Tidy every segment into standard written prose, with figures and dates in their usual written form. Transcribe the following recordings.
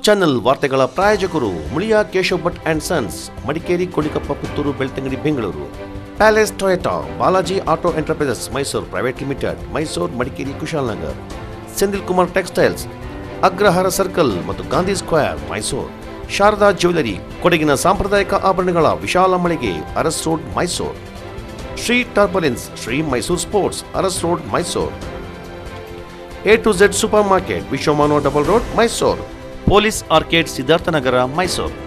Channel ವಾರ್ತೆಗಳ ಪ್ರಾಯೋಜಕರು Muliya Keshav Bhat and sons, Madikeri, ಕೊಡಿಕಪ್ಪ, Puttur, Belthangady, Bengaluru. Palace Toyota, Balaji auto enterprises Mysuru private limited, Mysuru, Madikeri, Kushalnagar. Senthil Kumar textiles, Agrahara circle ಮತ್ತು ಗಾಂಧಿ ಸ್ಕ್ವೇರ್, ಮೈಸೂರು. ಶಾರದಾ ಜ್ಯುವೆಲರಿ, ಕೊಡಗಿನ ಸಾಂಪ್ರದಾಯಿಕ ಆಭರಣಗಳ ವಿಶಾಲ ಮಳಿಗೆ, Aras road, Mysuru. Shri turbulence, Shri Mysuru sports, Aras road, Mysuru. A to Z supermarket, Vishwamanava double road, Mysuru. Police arcade, Siddharthanagara, Mysuru.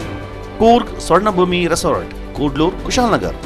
Coorg Swarnabhoomi resort, Kudlur, Kushalnagar.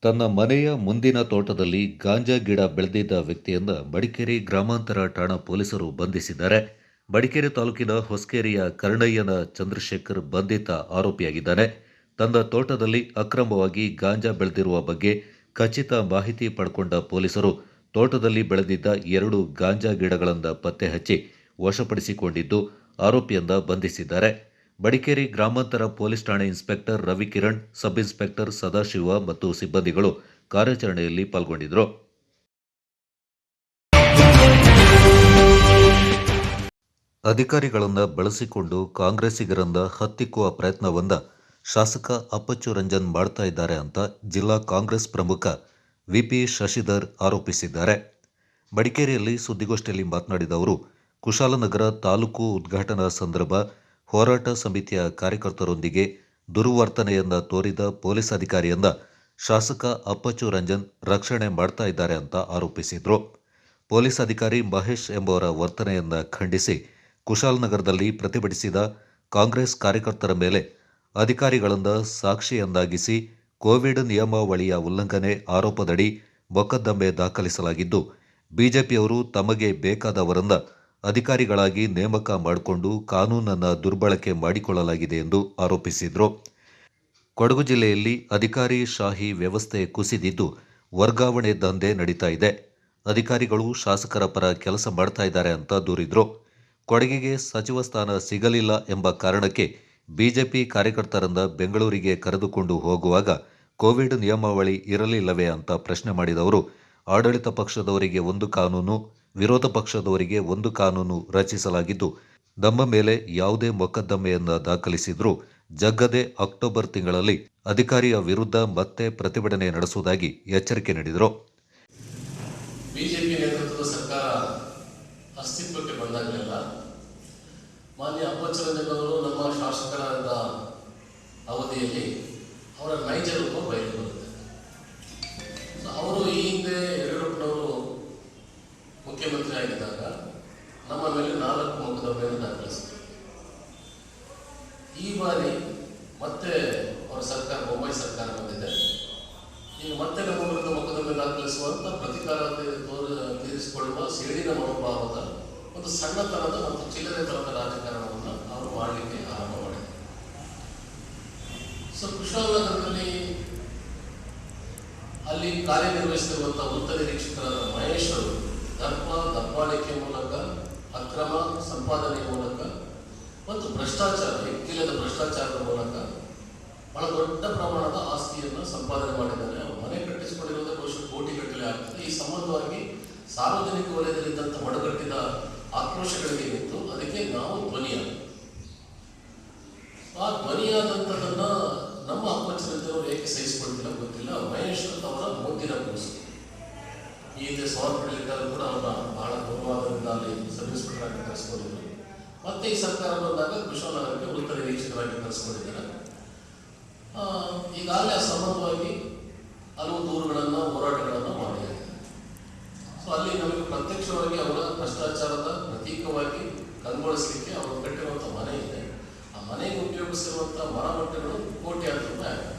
ತನ್ನ ಮನೆಯ ಮುಂದಿನ ತೋಟದಲ್ಲಿ ಗಾಂಜಾ ಗಿಡ ಬೆಳೆದಿದ್ದ ವ್ಯಕ್ತಿಯನ್ನು ಮಡಿಕೇರಿ ಗ್ರಾಮಾಂತರ ಠಾಣಾ ಪೊಲೀಸರು ಬಂಧಿಸಿದ್ದಾರೆ. ಮಡಿಕೇರಿ ತಾಲೂಕಿನ ಹೊಸಕೇರಿಯ ಕರ್ಣಯ್ಯನ ಚಂದ್ರಶೇಖರ್ ಬಂಧಿತ ಆರೋಪಿಯಾಗಿದ್ದಾನೆ. ತನ್ನ ತೋಟದಲ್ಲಿ ಅಕ್ರಮವಾಗಿ ಗಾಂಜಾ ಬೆಳೆದಿರುವ ಬಗ್ಗೆ ಖಚಿತ ಮಾಹಿತಿ ಪಡ್ಕೊಂಡ ಪೊಲೀಸರು ತೋಟದಲ್ಲಿ ಬೆಳೆದಿದ್ದ 2 ಗಾಂಜಾ ಗಿಡಗಳನ್ನು ಪತ್ತೆ ಹಚ್ಚಿ ವಶಪಡಿಸಿಕೊಂಡಿದ್ದು ಆರೋಪಿಯನ್ನ ಬಂಧಿಸಿದ್ದಾರೆ. ಮಡಿಕೇರಿ ಗ್ರಾಮಾಂತರ ಪೊಲೀಸ್ ಠಾಣೆ inspector Ravikiran, sub inspector Sadashiva ಮತ್ತು ಸಿಬ್ಬಂದಿಗಳು ಕಾರ್ಯಾಚರಣೆಯಲ್ಲಿ ಪಾಲ್ಗೊಂಡಿದ್ದರು. ಅಧಿಕಾರಿಗಳನ್ನು ಬಳಸಿಕೊಂಡು ಕಾಂಗ್ರೆಸ್ಸಿಗರನ್ನ ಹತ್ತಿಕ್ಕುವ ಪ್ರಯತ್ನವನ್ನ ಶಾಸಕ ಅಪ್ಪಚ್ಚು ರಂಜನ್ ಮಾಡ್ತಾ ಇದ್ದಾರೆ ಅಂತ ಜಿಲ್ಲಾ ಕಾಂಗ್ರೆಸ್ ಪ್ರಮುಖ ವಿಪಿ ಶಶಿಧರ್ ಆರೋಪಿಸಿದ್ದಾರೆ. ಮಡಿಕೇರಿಯಲ್ಲಿ ಸುದ್ದಿಗೋಷ್ಠಿಯಲ್ಲಿ ಮಾತನಾಡಿದ ಅವರು, ಕುಶಾಲನಗರ ತಾಲೂಕು ಉದ್ಘಾಟನಾ ಸಂದರ್ಭ ಹೋರಾಟ ಸಮಿತಿಯ ಕಾರ್ಯಕರ್ತರೊಂದಿಗೆ ದುರ್ವರ್ತನೆಯನ್ನ ತೋರಿದ ಪೊಲೀಸ್ ಅಧಿಕಾರಿಯನ್ನ ಶಾಸಕ ಅಪ್ಪಚ್ಚು ರಂಜನ್ ರಕ್ಷಣೆ ಮಾಡ್ತಾ ಇದ್ದಾರೆ ಅಂತ ಆರೋಪಿಸಿದ್ರು. ಪೊಲೀಸ್ ಅಧಿಕಾರಿ ಮಹೇಶ್ ಎಂಬುವರ ವರ್ತನೆಯನ್ನ ಖಂಡಿಸಿ ಕುಶಾಲನಗರದಲ್ಲಿ ಪ್ರತಿಭಟಿಸಿದ ಕಾಂಗ್ರೆಸ್ ಕಾರ್ಯಕರ್ತರ ಮೇಲೆ ಅಧಿಕಾರಿಗಳನ್ನ ಸಾಕ್ಷಿಯನ್ನಾಗಿಸಿ ಕೋವಿಡ್ ನಿಯಮಾವಳಿಯ ಉಲ್ಲಂಘನೆ ಆರೋಪದಡಿ ಮೊಕದ್ದಮೆ ದಾಖಲಿಸಲಾಗಿದ್ದು, ಬಿಜೆಪಿಯವರು ತಮಗೆ ಬೇಕಾದವರನ್ನ ಅಧಿಕಾರಿಗಳಾಗಿ ನೇಮಕ ಮಾಡಿಕೊಂಡು ಕಾನೂನನ್ನು ದುರ್ಬಳಕೆ ಮಾಡಿಕೊಳ್ಳಲಾಗಿದೆ ಎಂದು ಆರೋಪಿಸಿದರು. ಕೊಡಗು ಜಿಲ್ಲೆಯಲ್ಲಿ ಅಧಿಕಾರಿ ಶಾಹಿ ವ್ಯವಸ್ಥೆ ಕುಸಿದಿದ್ದು ವರ್ಗಾವಣೆ ದಂಧೆ ನಡೀತಾ ಇದೆ. ಅಧಿಕಾರಿಗಳು ಶಾಸಕರ ಪರ ಕೆಲಸ ಮಾಡ್ತಾ ಇದ್ದಾರೆ ಅಂತ ದೂರಿದ್ರು. ಕೊಡಗಿಗೆ ಸಚಿವ ಸ್ಥಾನ ಸಿಗಲಿಲ್ಲ ಎಂಬ ಕಾರಣಕ್ಕೆ ಬಿಜೆಪಿ ಕಾರ್ಯಕರ್ತರನ್ನ ಬೆಂಗಳೂರಿಗೆ ಕರೆದುಕೊಂಡು ಹೋಗುವಾಗ ಕೋವಿಡ್ ನಿಯಮಾವಳಿ ಇರಲಿಲ್ಲವೇ ಅಂತ ಪ್ರಶ್ನೆ ಮಾಡಿದವರು, ಆಡಳಿತ ಪಕ್ಷದವರಿಗೆ ಒಂದು ಕಾನೂನು, ವಿರೋಧ ಪಕ್ಷದವರಿಗೆ ಒಂದು ಕಾನೂನು ರಚಿಸಲಾಗಿದ್ದು ನಮ್ಮ ಮೇಲೆ ಯಾವುದೇ ಮೊಕದ್ದಮೆಯನ್ನು ದಾಖಲಿಸಿದ್ರೂ ಜಗ್ಗದೆ ಅಕ್ಟೋಬರ್ ತಿಂಗಳಲ್ಲಿ ಅಧಿಕಾರಿಯ ವಿರುದ್ಧ ಮತ್ತೆ ಪ್ರತಿಭಟನೆ ನಡೆಸುವುದಾಗಿ ಎಚ್ಚರಿಕೆ ನೀಡಿದರು. ಬಿಜೆಪಿ ನೇತೃತ್ವದ ಸರ್ಕಾರ ಅಸ್ತಿತ್ವಕ್ಕೆ ಬಂದಾಗಲೆಲ್ಲ ಮಾನ್ಯ ಅಪ್ಪಚ್ಚು ರಂಜನ್ ಅವರು ನಮ್ಮ ಶಾಸಕರಾದ ಅವಧಿಯಲ್ಲಿ ಅವರ ನೈಜ ರೂಪ ಬಯಲು ಬರುತ್ತೆ. ಅವರು ಈ ಹಿಂದೆ ಯಡಿಯೂರಪ್ಪನವರು ಮುಖ್ಯಮಂತ್ರಿ ಆಗಿದ್ದಾಗ ನಮ್ಮ ಮೇಲೆ 4 ಮೊಕದ್ದಮೆಯನ್ನು ದಾಖಲಿಸಿದರು. ಈ ಬಾರಿ ಮತ್ತೆ ಅವರ ಸರ್ಕಾರ, ಬೊಮ್ಮಾಯಿ ಸರ್ಕಾರ ಬಂದಿದೆ. ಈಗ ಮತ್ತೆ ನಮ್ಮ ವಿರುದ್ಧ ಮೊಕದ್ದಮೆ ದಾಖಲಿಸುವಂತ ಪ್ರತಿಕಾರ ತೀರಿಸಿಕೊಳ್ಳುವ ಸೇಡಿನ ಮನೋಭಾವದ ಒಂದು ಸಣ್ಣತನದ ಮತ್ತು ಚಿಲ್ಲರೆತನದ ರಾಜಕಾರಣವನ್ನು ಅವರು ಮಾಡಲಿಕ್ಕೆ ಆರಂಭ ಮಾಡಿದ್ದಾರೆ. ಕುಶಾಲನಗರದಲ್ಲಿ ಅಲ್ಲಿ ಕಾರ್ಯನಿರ್ವಹಿಸುತ್ತಿರುವಂತಹ ವೃತ್ತ ನಿರೀಕ್ಷಕರಾದ ಮಹೇಶ್ ಅವರು ದಬ್ಬಾಳಿಕೆ ಮೂಲಕ, ಅಕ್ರಮ ಸಂಪಾದನೆಯ ಮೂಲಕ ಮತ್ತು ಭ್ರಷ್ಟಾಚಾರ, ಇಕ್ಕಿಲ್ಲದ ಭ್ರಷ್ಟಾಚಾರದ ಮೂಲಕ ಬಹಳ ದೊಡ್ಡ ಪ್ರಮಾಣದ ಆಸ್ತಿಯನ್ನು ಸಂಪಾದನೆ ಮಾಡಿದ್ದಾರೆ. ಅವರು ಮನೆ ಕಟ್ಟಿಸಿಕೊಂಡಿರುವುದಕ್ಕೆ ಬಹುಶಃ ಕೋಟಿಗಟ್ಟಲೆ ಆಗ್ತದೆ. ಈ ಸಂಬಂಧವಾಗಿ ಸಾರ್ವಜನಿಕ ವಲಯದಲ್ಲಿದ್ದಂಥ ಮಡುಗಟ್ಟಿದ ಆಕ್ರೋಶಗಳಿಗೆ ನಿಂತು ಅದಕ್ಕೆ ನಾವು ಧ್ವನಿಯಾದ. ಆ ಧ್ವನಿಯಾದಂಥದನ್ನ ನಮ್ಮ ಅಪ್ಪಚ್ಚರವರು ಏಕೆ ಸಹಿಸಿಕೊಳ್ತಿಲ್ಲ ಗೊತ್ತಿಲ್ಲ. ಮಹೇಶ್ ಅವರ ಮುಂದಿನ ಕೂಸು ಈ ಹಿಂದೆ ಸವಾಲು ಪಡೆಯಲಿಕ್ಕಾದ್ರೂ ಕೂಡ ಅವರ ಬಹಳ ಗೌರವದಿಂದ ಅಲ್ಲಿ ಸಬ್ ಇನ್ಸ್ಪೆಕ್ಟರ್ ಆಗಿ ಕರೆಸ್ಕೊಂಡಿದ್ರು. ಮತ್ತೆ ಈ ಸರ್ಕಾರ ಬಂದಾಗ ಕುಶಾಲನಗರಕ್ಕೆ ವೃತ್ತ ನಿರೀಕ್ಷಕರಾಗಿ ಕರೆಸ್ಕೊಂಡಿದ್ದಾರೆ. ಈಗಾಗಲೇ ಆ ಸಂಬಂಧವಾಗಿ ಹಲವು ದೂರುಗಳನ್ನು, ಹೋರಾಟಗಳನ್ನು ಮಾಡಿದ್ದಾರೆ. ಅಲ್ಲಿ ನಮಗೆ ಪ್ರತ್ಯಕ್ಷವಾಗಿ ಅವರ ಭ್ರಷ್ಟಾಚಾರದ ಪ್ರತೀಕವಾಗಿ ಕಂಗೊಳಿಸಲಿಕ್ಕೆ ಅವರು ಕಟ್ಟಿರುವಂಥ ಮನೆ ಇದೆ. ಆ ಮನೆಗೆ ಉಪಯೋಗಿಸಿರುವಂಥ ಮರಮಟ್ಟೆಗಳು ಕೋಟ್ಯಾಂತರ ರೂಪಾಯಿ ಆಗಿದೆ.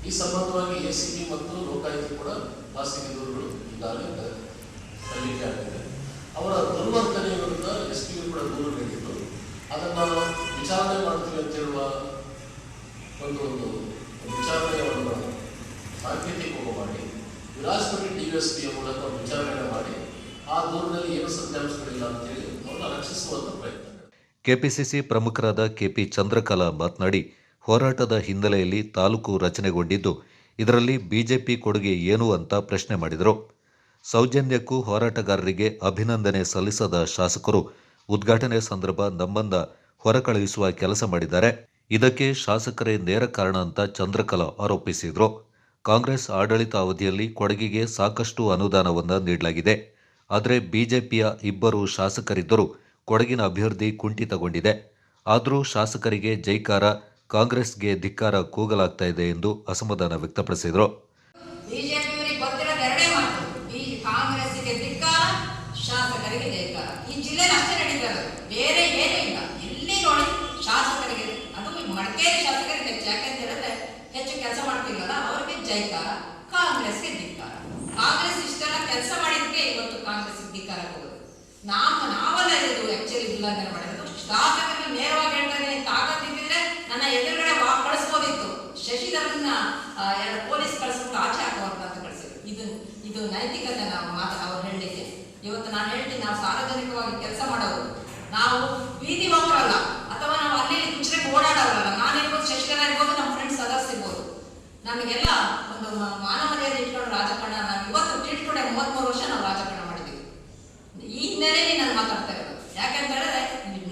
ಈ ಸಂಬಂಧವಾಗಿ ACB ಮತ್ತು ಲೋಕಾಯುಕ್ತ ಕೂಡ ಖಾಸಗಿ ದೂರುಗಳು ಈಗಾಗಲೇ ಸಲ್ಲಿಕೆ ಆಗಿದೆ. ಅವರ ದುರ್ವರ್ತನೆಯ ವಿರುದ್ಧ SP ಕೂಡ ದೂರು ನೀಡಿದ್ದು ಅದನ್ನು ವಿಚಾರಣೆ ಮಾಡ್ತೀವಿ ಅಂತ ಹೇಳುವ ಒಂದು ವಿಚಾರಣೆಯನ್ನು ಸಾಂಕೇತಿಕವಾಗಿ ಮಾಡಿ ವಿಲಾಸಪಟ್ಟಿ DSP ಮೂಲಕ ವಿಚಾರಣೆ ಮಾಡಿ ಆ ದೂರಿನಲ್ಲಿ ಏನು ಸತ್ಯಾಂಶಗಳಿಲ್ಲ ಅಂತೇಳಿ ಅವರನ್ನು ರಕ್ಷಿಸುವಂಥ ಪ್ರಯತ್ನ. ಕೆಪಿಸಿಸಿ ಪ್ರಮುಖರಾದ ಕೆಪಿ ಚಂದ್ರಕಲಾ ಮಾತನಾಡಿ, ಹೋರಾಟದ ಹಿನ್ನೆಲೆಯಲ್ಲಿ ತಾಲೂಕು ರಚನೆಗೊಂಡಿದ್ದು, ಇದರಲ್ಲಿ ಬಿಜೆಪಿ ಕೊಡುಗೆ ಏನು ಅಂತ ಪ್ರಶ್ನೆ ಮಾಡಿದರು. ಸೌಜನ್ಯಕ್ಕೂ ಹೋರಾಟಗಾರರಿಗೆ ಅಭಿನಂದನೆ ಸಲ್ಲಿಸದ ಶಾಸಕರು ಉದ್ಘಾಟನೆ ಸಂದರ್ಭ ನಮ್ಮನ್ನ ಹೊರಕಳುಹಿಸುವ ಕೆಲಸ ಮಾಡಿದ್ದಾರೆ. ಇದಕ್ಕೆ ಶಾಸಕರೇ ನೇರ ಕಾರಣ ಅಂತ ಚಂದ್ರಕಲಾ ಆರೋಪಿಸಿದರು. ಕಾಂಗ್ರೆಸ್ ಆಡಳಿತ ಅವಧಿಯಲ್ಲಿ ಕೊಡಗಿಗೆ ಸಾಕಷ್ಟು ಅನುದಾನವನ್ನು ನೀಡಲಾಗಿದೆ. ಆದರೆ ಬಿಜೆಪಿಯ ಇಬ್ಬರು ಶಾಸಕರಿದ್ದರೂ ಕೊಡಗಿನ ಅಭಿವೃದ್ಧಿ ಕುಂಠಿತಗೊಂಡಿದೆ. ಆದರೂ ಶಾಸಕರಿಗೆ ಜೈಕಾರ, ಕಾಂಗ್ರೆಸ್ಗೆ ಧಿಕ್ಕಾರ ಕೂಗಲಾಗ್ತಾ ಇದೆ ಎಂದು ಅಸಮಾಧಾನ ವ್ಯಕ್ತಪಡಿಸಿದರು. ಬಿಜೆಪಿಯವರಿಗೆ ಗೊತ್ತಿರೋದು ಎರಡೇ ಮಾತು, ಈ ಕಾಂಗ್ರೆಸ್ಸಿಗೆ ಧಿಕ್ಕಾರ, ಶಾಸಕರಿಗೆ ಜೈಕಾರ. ಈ ಜಿಲ್ಲೆಯಲ್ಲಿ ಅಷ್ಟೇ ನಡೀತಾರೆ, ಬೇರೆ ಏನೂ ಇಲ್ಲ. ಎಲ್ಲಿ ನೋಡಿ ಶಾಸಕರಿಗೆ, ಅದು ಮಡಿಕೇರಿ ಶಾಸಕರಿಗೆ ಹೆಚ್ಚು, ಯಾಕೆಂತ ಹೇಳಿದ್ರೆ ಹೆಚ್ಚು ಕೆಲಸ ಮಾಡ್ತಿಲ್ಲಲ್ಲ, ಅವ್ರಿಗೆ ಜೈಕಾರ, ಕಾಂಗ್ರೆಸ್ಗೆ ಧಿಕ್ಕಾರ. ಕಾಂಗ್ರೆಸ್ ಇಷ್ಟೆಲ್ಲ ಕೆಲಸ ಮಾಡಿದಕ್ಕೆ ಇವತ್ತು ಕಾಂಗ್ರೆಸ್ ಧಿಕ್ಕಾರ ಹೋಗೋದು. ನಾವೆಲ್ಲ ಇದು ಆಕ್ಚುಲಿ ಉಲ್ಲಂಘನೆ ಮಾಡಿರೋದು. ಶಾಸಕರಿಗೆ ನೇರವಾಗಿ ಹೇಳ್ತಾರೆ, ತಾಕತ್ತಿದ್ರೆ ನನ್ನ ಎದುರುಗಡೆ ಕಳಿಸ್ಬೋದಿತ್ತು. ಶಶಿಧರನ್ನ ಎರಡು ಪೊಲೀಸ್ ಕಳಿಸ್ಬಿಟ್ಟು ಆಚೆ ಹಾಕುವಂತ ಕಳಿಸಿದ್ರು. ಇದು ನೈತಿಕತೆ ಅವ್ರು ಹೇಳಲಿಕ್ಕೆ. ಇವತ್ತು ನಾನು ಹೇಳ್ತೀನಿ, ನಾವು ಸಾರ್ವಜನಿಕವಾಗಿ ಕೆಲಸ ಮಾಡೋರು, ನಾವು ಬೀದಿ ಹೋಗೋರಲ್ಲ, ಅಥವಾ ನಾವು ಅಲ್ಲಿ ಕುಚ್ಚರಿಗೆ ಓಡಾಡೋರಲ್ಲ. ನಾನಿರ್ಬೋದು, ಶಶಿಧರ ಇರ್ಬೋದು, ನಮ್ಮ ಫ್ರೆಂಡ್ಸ್ ಅದರ್ಸ್ ಇರ್ಬೋದು. ನಮಗೆಲ್ಲ ಒಂದು ಮಾನವೀಯತೆ ಇಟ್ಕೊಂಡು ರಾಜಕಾರಣ, ನಾವು ಇವತ್ತು ತಿಳ್ಕೊಂಡೆ 33 ವರ್ಷ ನಾವು ರಾಜಕಾರಣ ಮಾಡಿದ್ದೀವಿ. ಈ ಹಿನ್ನೆಲೆಯಲ್ಲಿ ನಾನು ಮಾತಾಡ್ತಾ ಇರೋದು. ಯಾಕಂತ ಹೇಳಿದ್ರೆ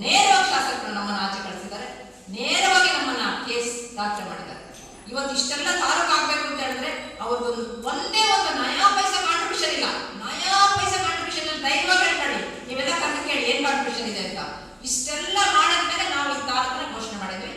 ನೇರವಾಗಿ ಶಾಸಕರು ನಮ್ಮನ್ನು ಆಚೆ ಕಳಿಸಿದ್ದಾರೆ, ನೇರವಾಗಿ ನಮ್ಮನ್ನ ಕೇಸ್ ದಾಖಲೆ ಮಾಡಿದ್ದಾರೆ. ಇವತ್ತು ಇಷ್ಟೆಲ್ಲ ತಾಲೂಕು ಆಗ್ಬೇಕು ಅಂತ ಹೇಳಿದ್ರೆ ಅವ್ರದ್ದು ಒಂದೇ ಒಂದು ನಯಾ ಪೈಸಾ ಕಾಂಟ್ರಿಬ್ಯೂಷನ್ ಇಲ್ಲ. ನಯಾ ಪೈಸಾ ಕಾಂಟ್ರಿಬ್ಯೂಷನ್ ಧೈರ್ಯವಾಗಿ ಹೇಳ್ತಾರೆ, ನೀವೆಲ್ಲ ಕರೆದು ಕೇಳಿ ಏನ್ ಕಾಂಟ್ರಿಬ್ಯೂಷನ್ ಇದೆ ಅಂತ. ಇಷ್ಟೆಲ್ಲ ಮಾಡಿದ್ಮೇಲೆ ನಾವು ಈ ತಾಲೂಕನ್ನ ಘೋಷಣೆ ಮಾಡಿದ್ವಿ.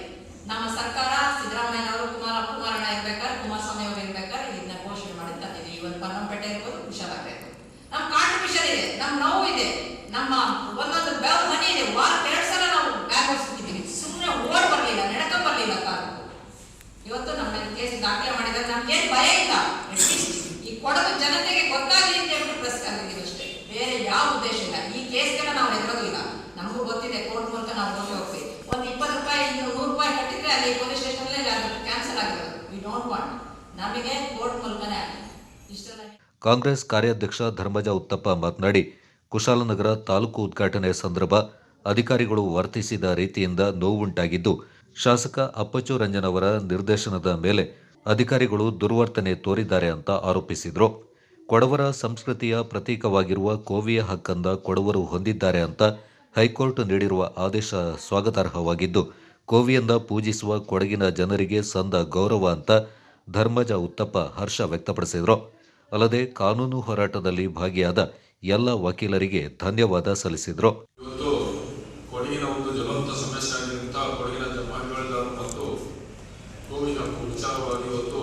ನಮ್ಮ ಸರ್ಕಾರ ಸಿದ್ದರಾಮಯ್ಯನವರು, ಕುಮಾರಣ್ಣ ಇರ್ಬೇಕಾದ್ರೆ, ಕುಮಾರಸ್ವಾಮಿ ಅವರು ಇರ್ಬೇಕಾದ್ರೆ ಇದನ್ನ ಘೋಷಣೆ ಮಾಡಿ ತಂದಿದ್ವಿ. ಇವತ್ತು ಪನ್ನಂಪೇಟೆ ಇರ್ಬೋದು, ಹುಷಾರಾಗಬೇಕು. ನಮ್ಮ ಕಾಂಟ್ರಿಬ್ಯೂಷನ್ ಇದೆ, ನಮ್ಮ ನೋವು ಇದೆ, ನಮ್ಮ ಒಂದೊಂದು ಬೆವ್ ಮನಿ ಇದೆ. ವಾರಕ್ಕೆ 2 ಸಲ ನಾವು ಬ್ಯಾಗ್ ಹೊಡ್ಸ್ಬಿಟ್ಟಿದ್ದೀವಿ. ಸುಮ್ಮನೆ ಓಡ್ ಬರಲಿಲ್ಲ, ನಡ್ಕೊಂಡ್ ಬರಲಿಲ್ಲ ತಾಲೂಕು. ಇವತ್ತು ನಮ್ಮ ಕೇಸ್ ದಾಖಲೆ ಮಾಡಿದ್ರೆ ನಮ್ಗೇನು ಭಯ ಇಲ್ಲ. ಅಟ್ಲೀಸ್ಟ್ ಈ ಕೊಡಗು ಜನತೆಗೆ ಗೊತ್ತಾಗಲಿ ಅಂತ ಹೇಳ್ಬಿಟ್ಟು ಪ್ರೆಸ್ ಕರೆದಿದ್ದೀವಿ ಅಷ್ಟೇ, ಬೇರೆ ಯಾವ ಉದ್ದೇಶ ಇಲ್ಲ. ಈ ಕೇಸ್ಗೆಲ್ಲ ನಾವು ಹೆದರೋದು ಇಲ್ಲ. ನಮಗೂ ಗೊತ್ತಿದೆ, ಕೋರ್ಟ್ ಮೂಲಕ ನಾವು ಹೋಗ್ತೀವಿ. ಒಂದು 20 ರೂಪಾಯಿ, 100 ರೂಪಾಯಿ ಕಟ್ಟಿದ್ರೆ ಅಲ್ಲಿ ಪೊಲೀಸ್ ಸ್ಟೇಷನ್ ಕ್ಯಾನ್ಸಲ್ ಆಗಿರೋದು. ವಿ ಡೋಂಟ್ ವಾಂಟ್, ನಮಗೆ ಕೋರ್ಟ್ ಮೂಲಕನೇ ಆಗಲಿ. ಇಷ್ಟೆಲ್ಲ ಕಾಂಗ್ರೆಸ್ ಕಾರ್ಯಾಧ್ಯಕ್ಷ ಧರ್ಮಜ ಉತ್ತಪ್ಪ ಮಾತನಾಡಿ, ಕುಶಾಲನಗರ ತಾಲೂಕು ಉದ್ಘಾಟನೆ ಸಂದರ್ಭ ಅಧಿಕಾರಿಗಳು ವರ್ತಿಸಿದ ರೀತಿಯಿಂದ ನೋವುಂಟಾಗಿದ್ದು, ಶಾಸಕ ಅಪ್ಪಚ್ಚು ರಂಜನ್ ಅವರ ನಿರ್ದೇಶನದ ಮೇಲೆ ಅಧಿಕಾರಿಗಳು ದುರ್ವರ್ತನೆ ತೋರಿದ್ದಾರೆ ಅಂತ ಆರೋಪಿಸಿದರು. ಕೊಡವರ ಸಂಸ್ಕೃತಿಯ ಪ್ರತೀಕವಾಗಿರುವ ಕೋವಿಯ ಹಕ್ಕಂದ ಕೊಡವರು ಹೊಂದಿದ್ದಾರೆ ಅಂತ ಹೈಕೋರ್ಟ್ ನೀಡಿರುವ ಆದೇಶ ಸ್ವಾಗತಾರ್ಹವಾಗಿದ್ದು, ಕೋವಿಯಿಂದ ಪೂಜಿಸುವ ಕೊಡಗಿನ ಜನರಿಗೆ ಸಂದ ಗೌರವ ಅಂತ ಧರ್ಮಜ ಉತ್ತಪ್ಪ ಹರ್ಷ ವ್ಯಕ್ತಪಡಿಸಿದರು. ಅಲ್ಲದೆ ಕಾನೂನು ಹೋರಾಟದಲ್ಲಿ ಭಾಗಿಯಾದ ಎಲ್ಲ ವಕೀಲರಿಗೆ ಧನ್ಯವಾದ ಸಲ್ಲಿಸಿದರು. ಇವತ್ತು ಕೊಡಗಿನ ಒಂದು ಜ್ವಲಂತ ಸಮಸ್ಯೆ ಆಗಿರುವಂಥ ಕೊಡಗಿನ ಜಮಾಯಿಗಳು ಮತ್ತು ಕೋವಿ ಹಕ್ಕು ವಿಚಾರವಾಗಿ ಇವತ್ತು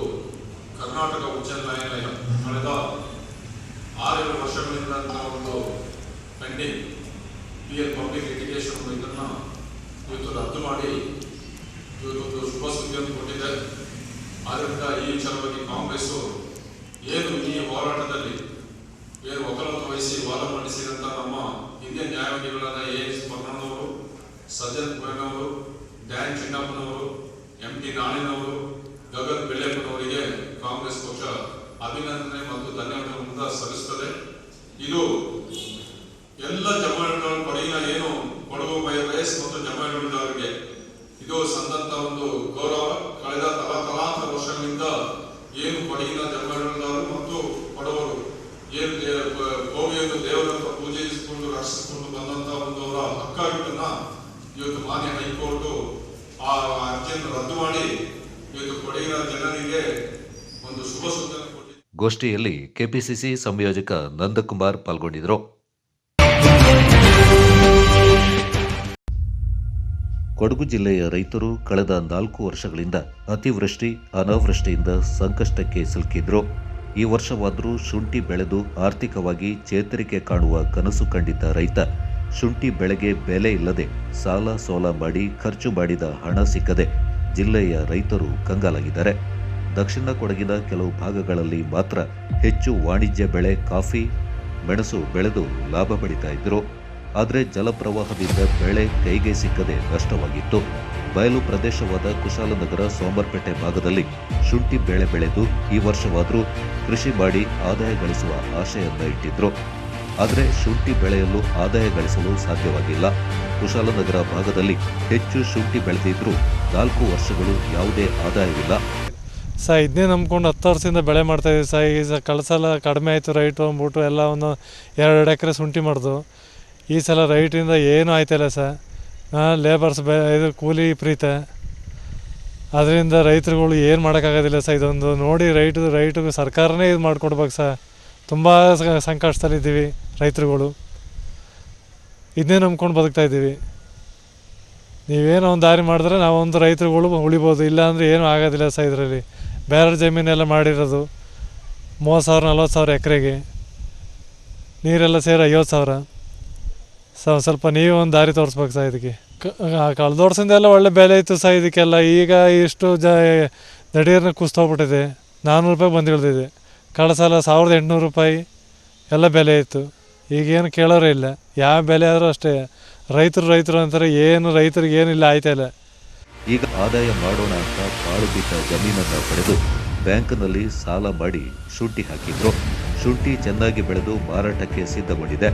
ಕರ್ನಾಟಕ ಉಚ್ಚ ನ್ಯಾಯಾಲಯ ಕಳೆದ 6 ವರ್ಷಗಳಿಂದ ಒಂದು ಪೆಂಡಿಂಗ್ PL ಪಬ್ಲಿಕ್ ಲಿಟಿಗೇಷನ್ ಇದನ್ನು ಇವತ್ತು ರದ್ದು ಮಾಡಿ ಇವತ್ತು ಶುಭ ಸುದ್ದಿಯನ್ನು ಕೊಟ್ಟಿದೆ. ಆದ್ದರಿಂದ ಈ ವಿಚಾರವಾಗಿ ಕಾಂಗ್ರೆಸ್ಸು ಏನು ಈ ಹೋರಾಟದಲ್ಲಿ ಏನು ವಕಾಲತ್ತು ವಹಿಸಿ ವಾದ ಮಂಡಿಸಿದಂಥ ನಮ್ಮ ಹಿರಿಯ ನ್ಯಾಯವಾದಿಗಳಾದ AS ಪನ್ನಣ್ಣವರು, ಸಜ್ಜನ್ ಕುವೆನವರು, ಡ್ಯಾನ್ ಚಿನ್ನಪ್ಪನವರು, MT ನಾಳಿನವರು, ಗಗನ್ ಬೆಳ್ಳೆಪ್ಪನವರಿಗೆ ಕಾಂಗ್ರೆಸ್ ಪಕ್ಷ ಅಭಿನಂದನೆ ಮತ್ತು ಧನ್ಯವಾದಗಳನ್ನು ಸಲ್ಲಿಸುತ್ತದೆ. ಇದು ಎಲ್ಲ ಜಮಾಯಿಗಳ ಕೊಡಗಿನ ಏನು ಕೊಡಗು ವಯಸ್ ಮತ್ತು ಜಮಾಯಿಗಳಿಗೆ ಇದು ಸಂದಂತ ಒಂದು ಗೌರವ. ಕಳೆದ ತಲಾಂತರ ವರ್ಷಗಳಿಂದ ಏನು ಕೊಡಗಿನ ಜಮಾಯಿಗಳವರು ಮತ್ತು ಕೊಡವರು ಏನು ಕೋವಿಯನ್ನು ದೇವರನ್ನು ಪೂಜಿಸಿಕೊಂಡು ರಕ್ಷಿಸಿಕೊಂಡು ಬಂದಂತ ಒಂದು ಅವರ ಹಕ್ಕಾಗಿದ್ದನ್ನ ಇವತ್ತು ಮಾನ್ಯ ಹೈಕೋರ್ಟ್ ಆ ಅರ್ಜಿಯನ್ನು ರದ್ದು ಮಾಡಿ ಇವತ್ತು ಕೊಡಗಿನ ಜನರಿಗೆ ಒಂದು ಶುಭ ಸುದ್ದಿಯನ್ನು ಕೊಟ್ಟಿದೆ. ಗೋಷ್ಠಿಯಲ್ಲಿ ಕೆಪಿಸಿಸಿ ಸಂಯೋಜಕ ನಂದಕುಮಾರ್ ಪಾಲ್ಗೊಂಡಿದ್ದರು. ಕೊಡಗು ಜಿಲ್ಲೆಯ ರೈತರು ಕಳೆದ 4 ವರ್ಷಗಳಿಂದ ಅತಿವೃಷ್ಟಿ ಅನಾವೃಷ್ಟಿಯಿಂದ ಸಂಕಷ್ಟಕ್ಕೆ ಸಿಲುಕಿದ್ರು. ಈ ವರ್ಷವಾದರೂ ಶುಂಠಿ ಬೆಳೆದು ಆರ್ಥಿಕವಾಗಿ ಚೇತರಿಕೆ ಕಾಣುವ ಕನಸು ಕಂಡಿದ್ದ ರೈತ ಶುಂಠಿ ಬೆಳೆಗೆ ಬೆಲೆ ಇಲ್ಲದೆ ಸಾಲ ಸೋಲ ಮಾಡಿ ಖರ್ಚು ಮಾಡಿದ ಹಣ ಸಿಕ್ಕದೆ ಜಿಲ್ಲೆಯ ರೈತರು ಕಂಗಾಲಾಗಿದ್ದಾರೆ. ದಕ್ಷಿಣ ಕೊಡಗಿನ ಕೆಲವು ಭಾಗಗಳಲ್ಲಿ ಮಾತ್ರ ಹೆಚ್ಚು ವಾಣಿಜ್ಯ ಬೆಳೆ ಕಾಫಿ, ಮೆಣಸು ಬೆಳೆದು ಲಾಭ ಪಡಿತಾ ಇದ್ದರು. ಆದರೆ ಜಲಪ್ರವಾಹದಿಂದ ಬೆಳೆ ಕೈಗೆ ಸಿಕ್ಕದೆ ನಷ್ಟವಾಗಿತ್ತು. ಬಯಲು ಪ್ರದೇಶವಾದ ಕುಶಾಲನಗರ ಸೋಮರ್ಪೇಟೆ ಭಾಗದಲ್ಲಿ ಶುಂಠಿ ಬೆಳೆ ಬೆಳೆದು ಈ ವರ್ಷವಾದರೂ ಕೃಷಿ ಮಾಡಿ ಆದಾಯ ಗಳಿಸುವ ಆಶೆಯನ್ನ ಇಟ್ಟಿದ್ರು. ಆದರೆ ಶುಂಠಿ ಬೆಳೆಯಲು ಆದಾಯ ಗಳಿಸಲು ಸಾಧ್ಯವಾಗಿಲ್ಲ. ಕುಶಾಲನಗರ ಭಾಗದಲ್ಲಿ ಹೆಚ್ಚು ಶುಂಠಿ ಬೆಳೆದಿದ್ರೂ 4 ವರ್ಷಗಳು ಯಾವುದೇ ಆದಾಯವಿಲ್ಲ. ಇದನ್ನೇ ನಂಬ್ಕೊಂಡು 10 ವರ್ಷದಿಂದ ಬೆಳೆ ಮಾಡ್ತಾಯಿದ್ದೀವಿ ಈ ಕಳೆದ ಸಲ ಕಡಿಮೆ ಆಯಿತು ರೈಟು ಅಂದ್ಬಿಟ್ಟು ಎಲ್ಲ ಒಂದು 2 ಎಕರೆ ಶುಂಠಿ ಮಾಡ್ದು. ಈ ಸಲ ರೈಟಿಂದ ಏನೂ ಆಯ್ತಿಲ್ಲ ಲೇಬರ್ಸ್ ಇದು ಕೂಲಿ ಪ್ರೀತೆ, ಅದರಿಂದ ರೈತರುಗಳು ಏನು ಮಾಡೋಕ್ಕಾಗೋದಿಲ್ಲ ಇದೊಂದು ನೋಡಿ ರೈಟಿಗೆ ಸರ್ಕಾರನೇ ಇದು ಮಾಡಿಕೊಡ್ಬೇಕು ತುಂಬ ಸಂಕಷ್ಟದಲ್ಲಿದ್ದೀವಿ ರೈತರುಗಳು. ಇದನ್ನೇ ನಂಬ್ಕೊಂಡು ಬದುಕ್ತಾಯಿದ್ದೀವಿ. ನೀವೇನೋ ಒಂದು ದಾರಿ ಮಾಡಿದ್ರೆ ನಾವೊಂದು ರೈತರುಗಳು ಉಳಿಬೋದು, ಇಲ್ಲಾಂದರೆ ಏನೂ ಆಗೋದಿಲ್ಲ ಇದರಲ್ಲಿ. ಬೇರೆ ಜಮೀನೆಲ್ಲ ಮಾಡಿರೋದು 30,000 40,000 ಎಕರೆಗೆ, ನೀರೆಲ್ಲ ಸೇರಿ 50,000. ಸ್ವಲ್ಪ ನೀವೇ ಒಂದು ದಾರಿ ತೋರಿಸ್ಬೇಕು ಇದಕ್ಕೆ. ಕಳೆದ ವರ್ಷದಿಂದ ಎಲ್ಲ ಒಳ್ಳೆ ಬೆಲೆ ಇತ್ತು ಇದಕ್ಕೆಲ್ಲ. ಈಗ ಇಷ್ಟು ದಡೀರ್ನ ಕುಸ್ತೋಗ್ಬಿಟ್ಟಿದೆ. 400 ರೂಪಾಯಿ ಬಂದು ಇಳಿದಿದೆ. ಕಳೆದ ಸಲ 1,800 ರೂಪಾಯಿ ಎಲ್ಲ ಬೆಲೆ ಇತ್ತು. ಈಗೇನು ಕೇಳೋರೇ ಇಲ್ಲ. ಯಾವ ಬೆಲೆ ಆದರೂ ಅಷ್ಟೇ ರೈತರು ಅಂತಾರೆ, ಏನು ರೈತರಿಗೆ ಏನಿಲ್ಲ ಆಯ್ತಾಯಿಲ್ಲ. ಈಗ ಆದಾಯ ಮಾಡೋಣ ಅಂತ ಪಾಳು ಬಿದ್ದ ಜಮೀನನ್ನು ಪಡೆದು ಬ್ಯಾಂಕ್ನಲ್ಲಿ ಸಾಲ ಮಾಡಿ ಶುಂಠಿ ಹಾಕಿದ್ರು. ಶುಂಠಿ ಚೆನ್ನಾಗಿ ಬೆಳೆದು ಮಾರಾಟಕ್ಕೆ ಸಿದ್ಧಗೊಂಡಿದೆ.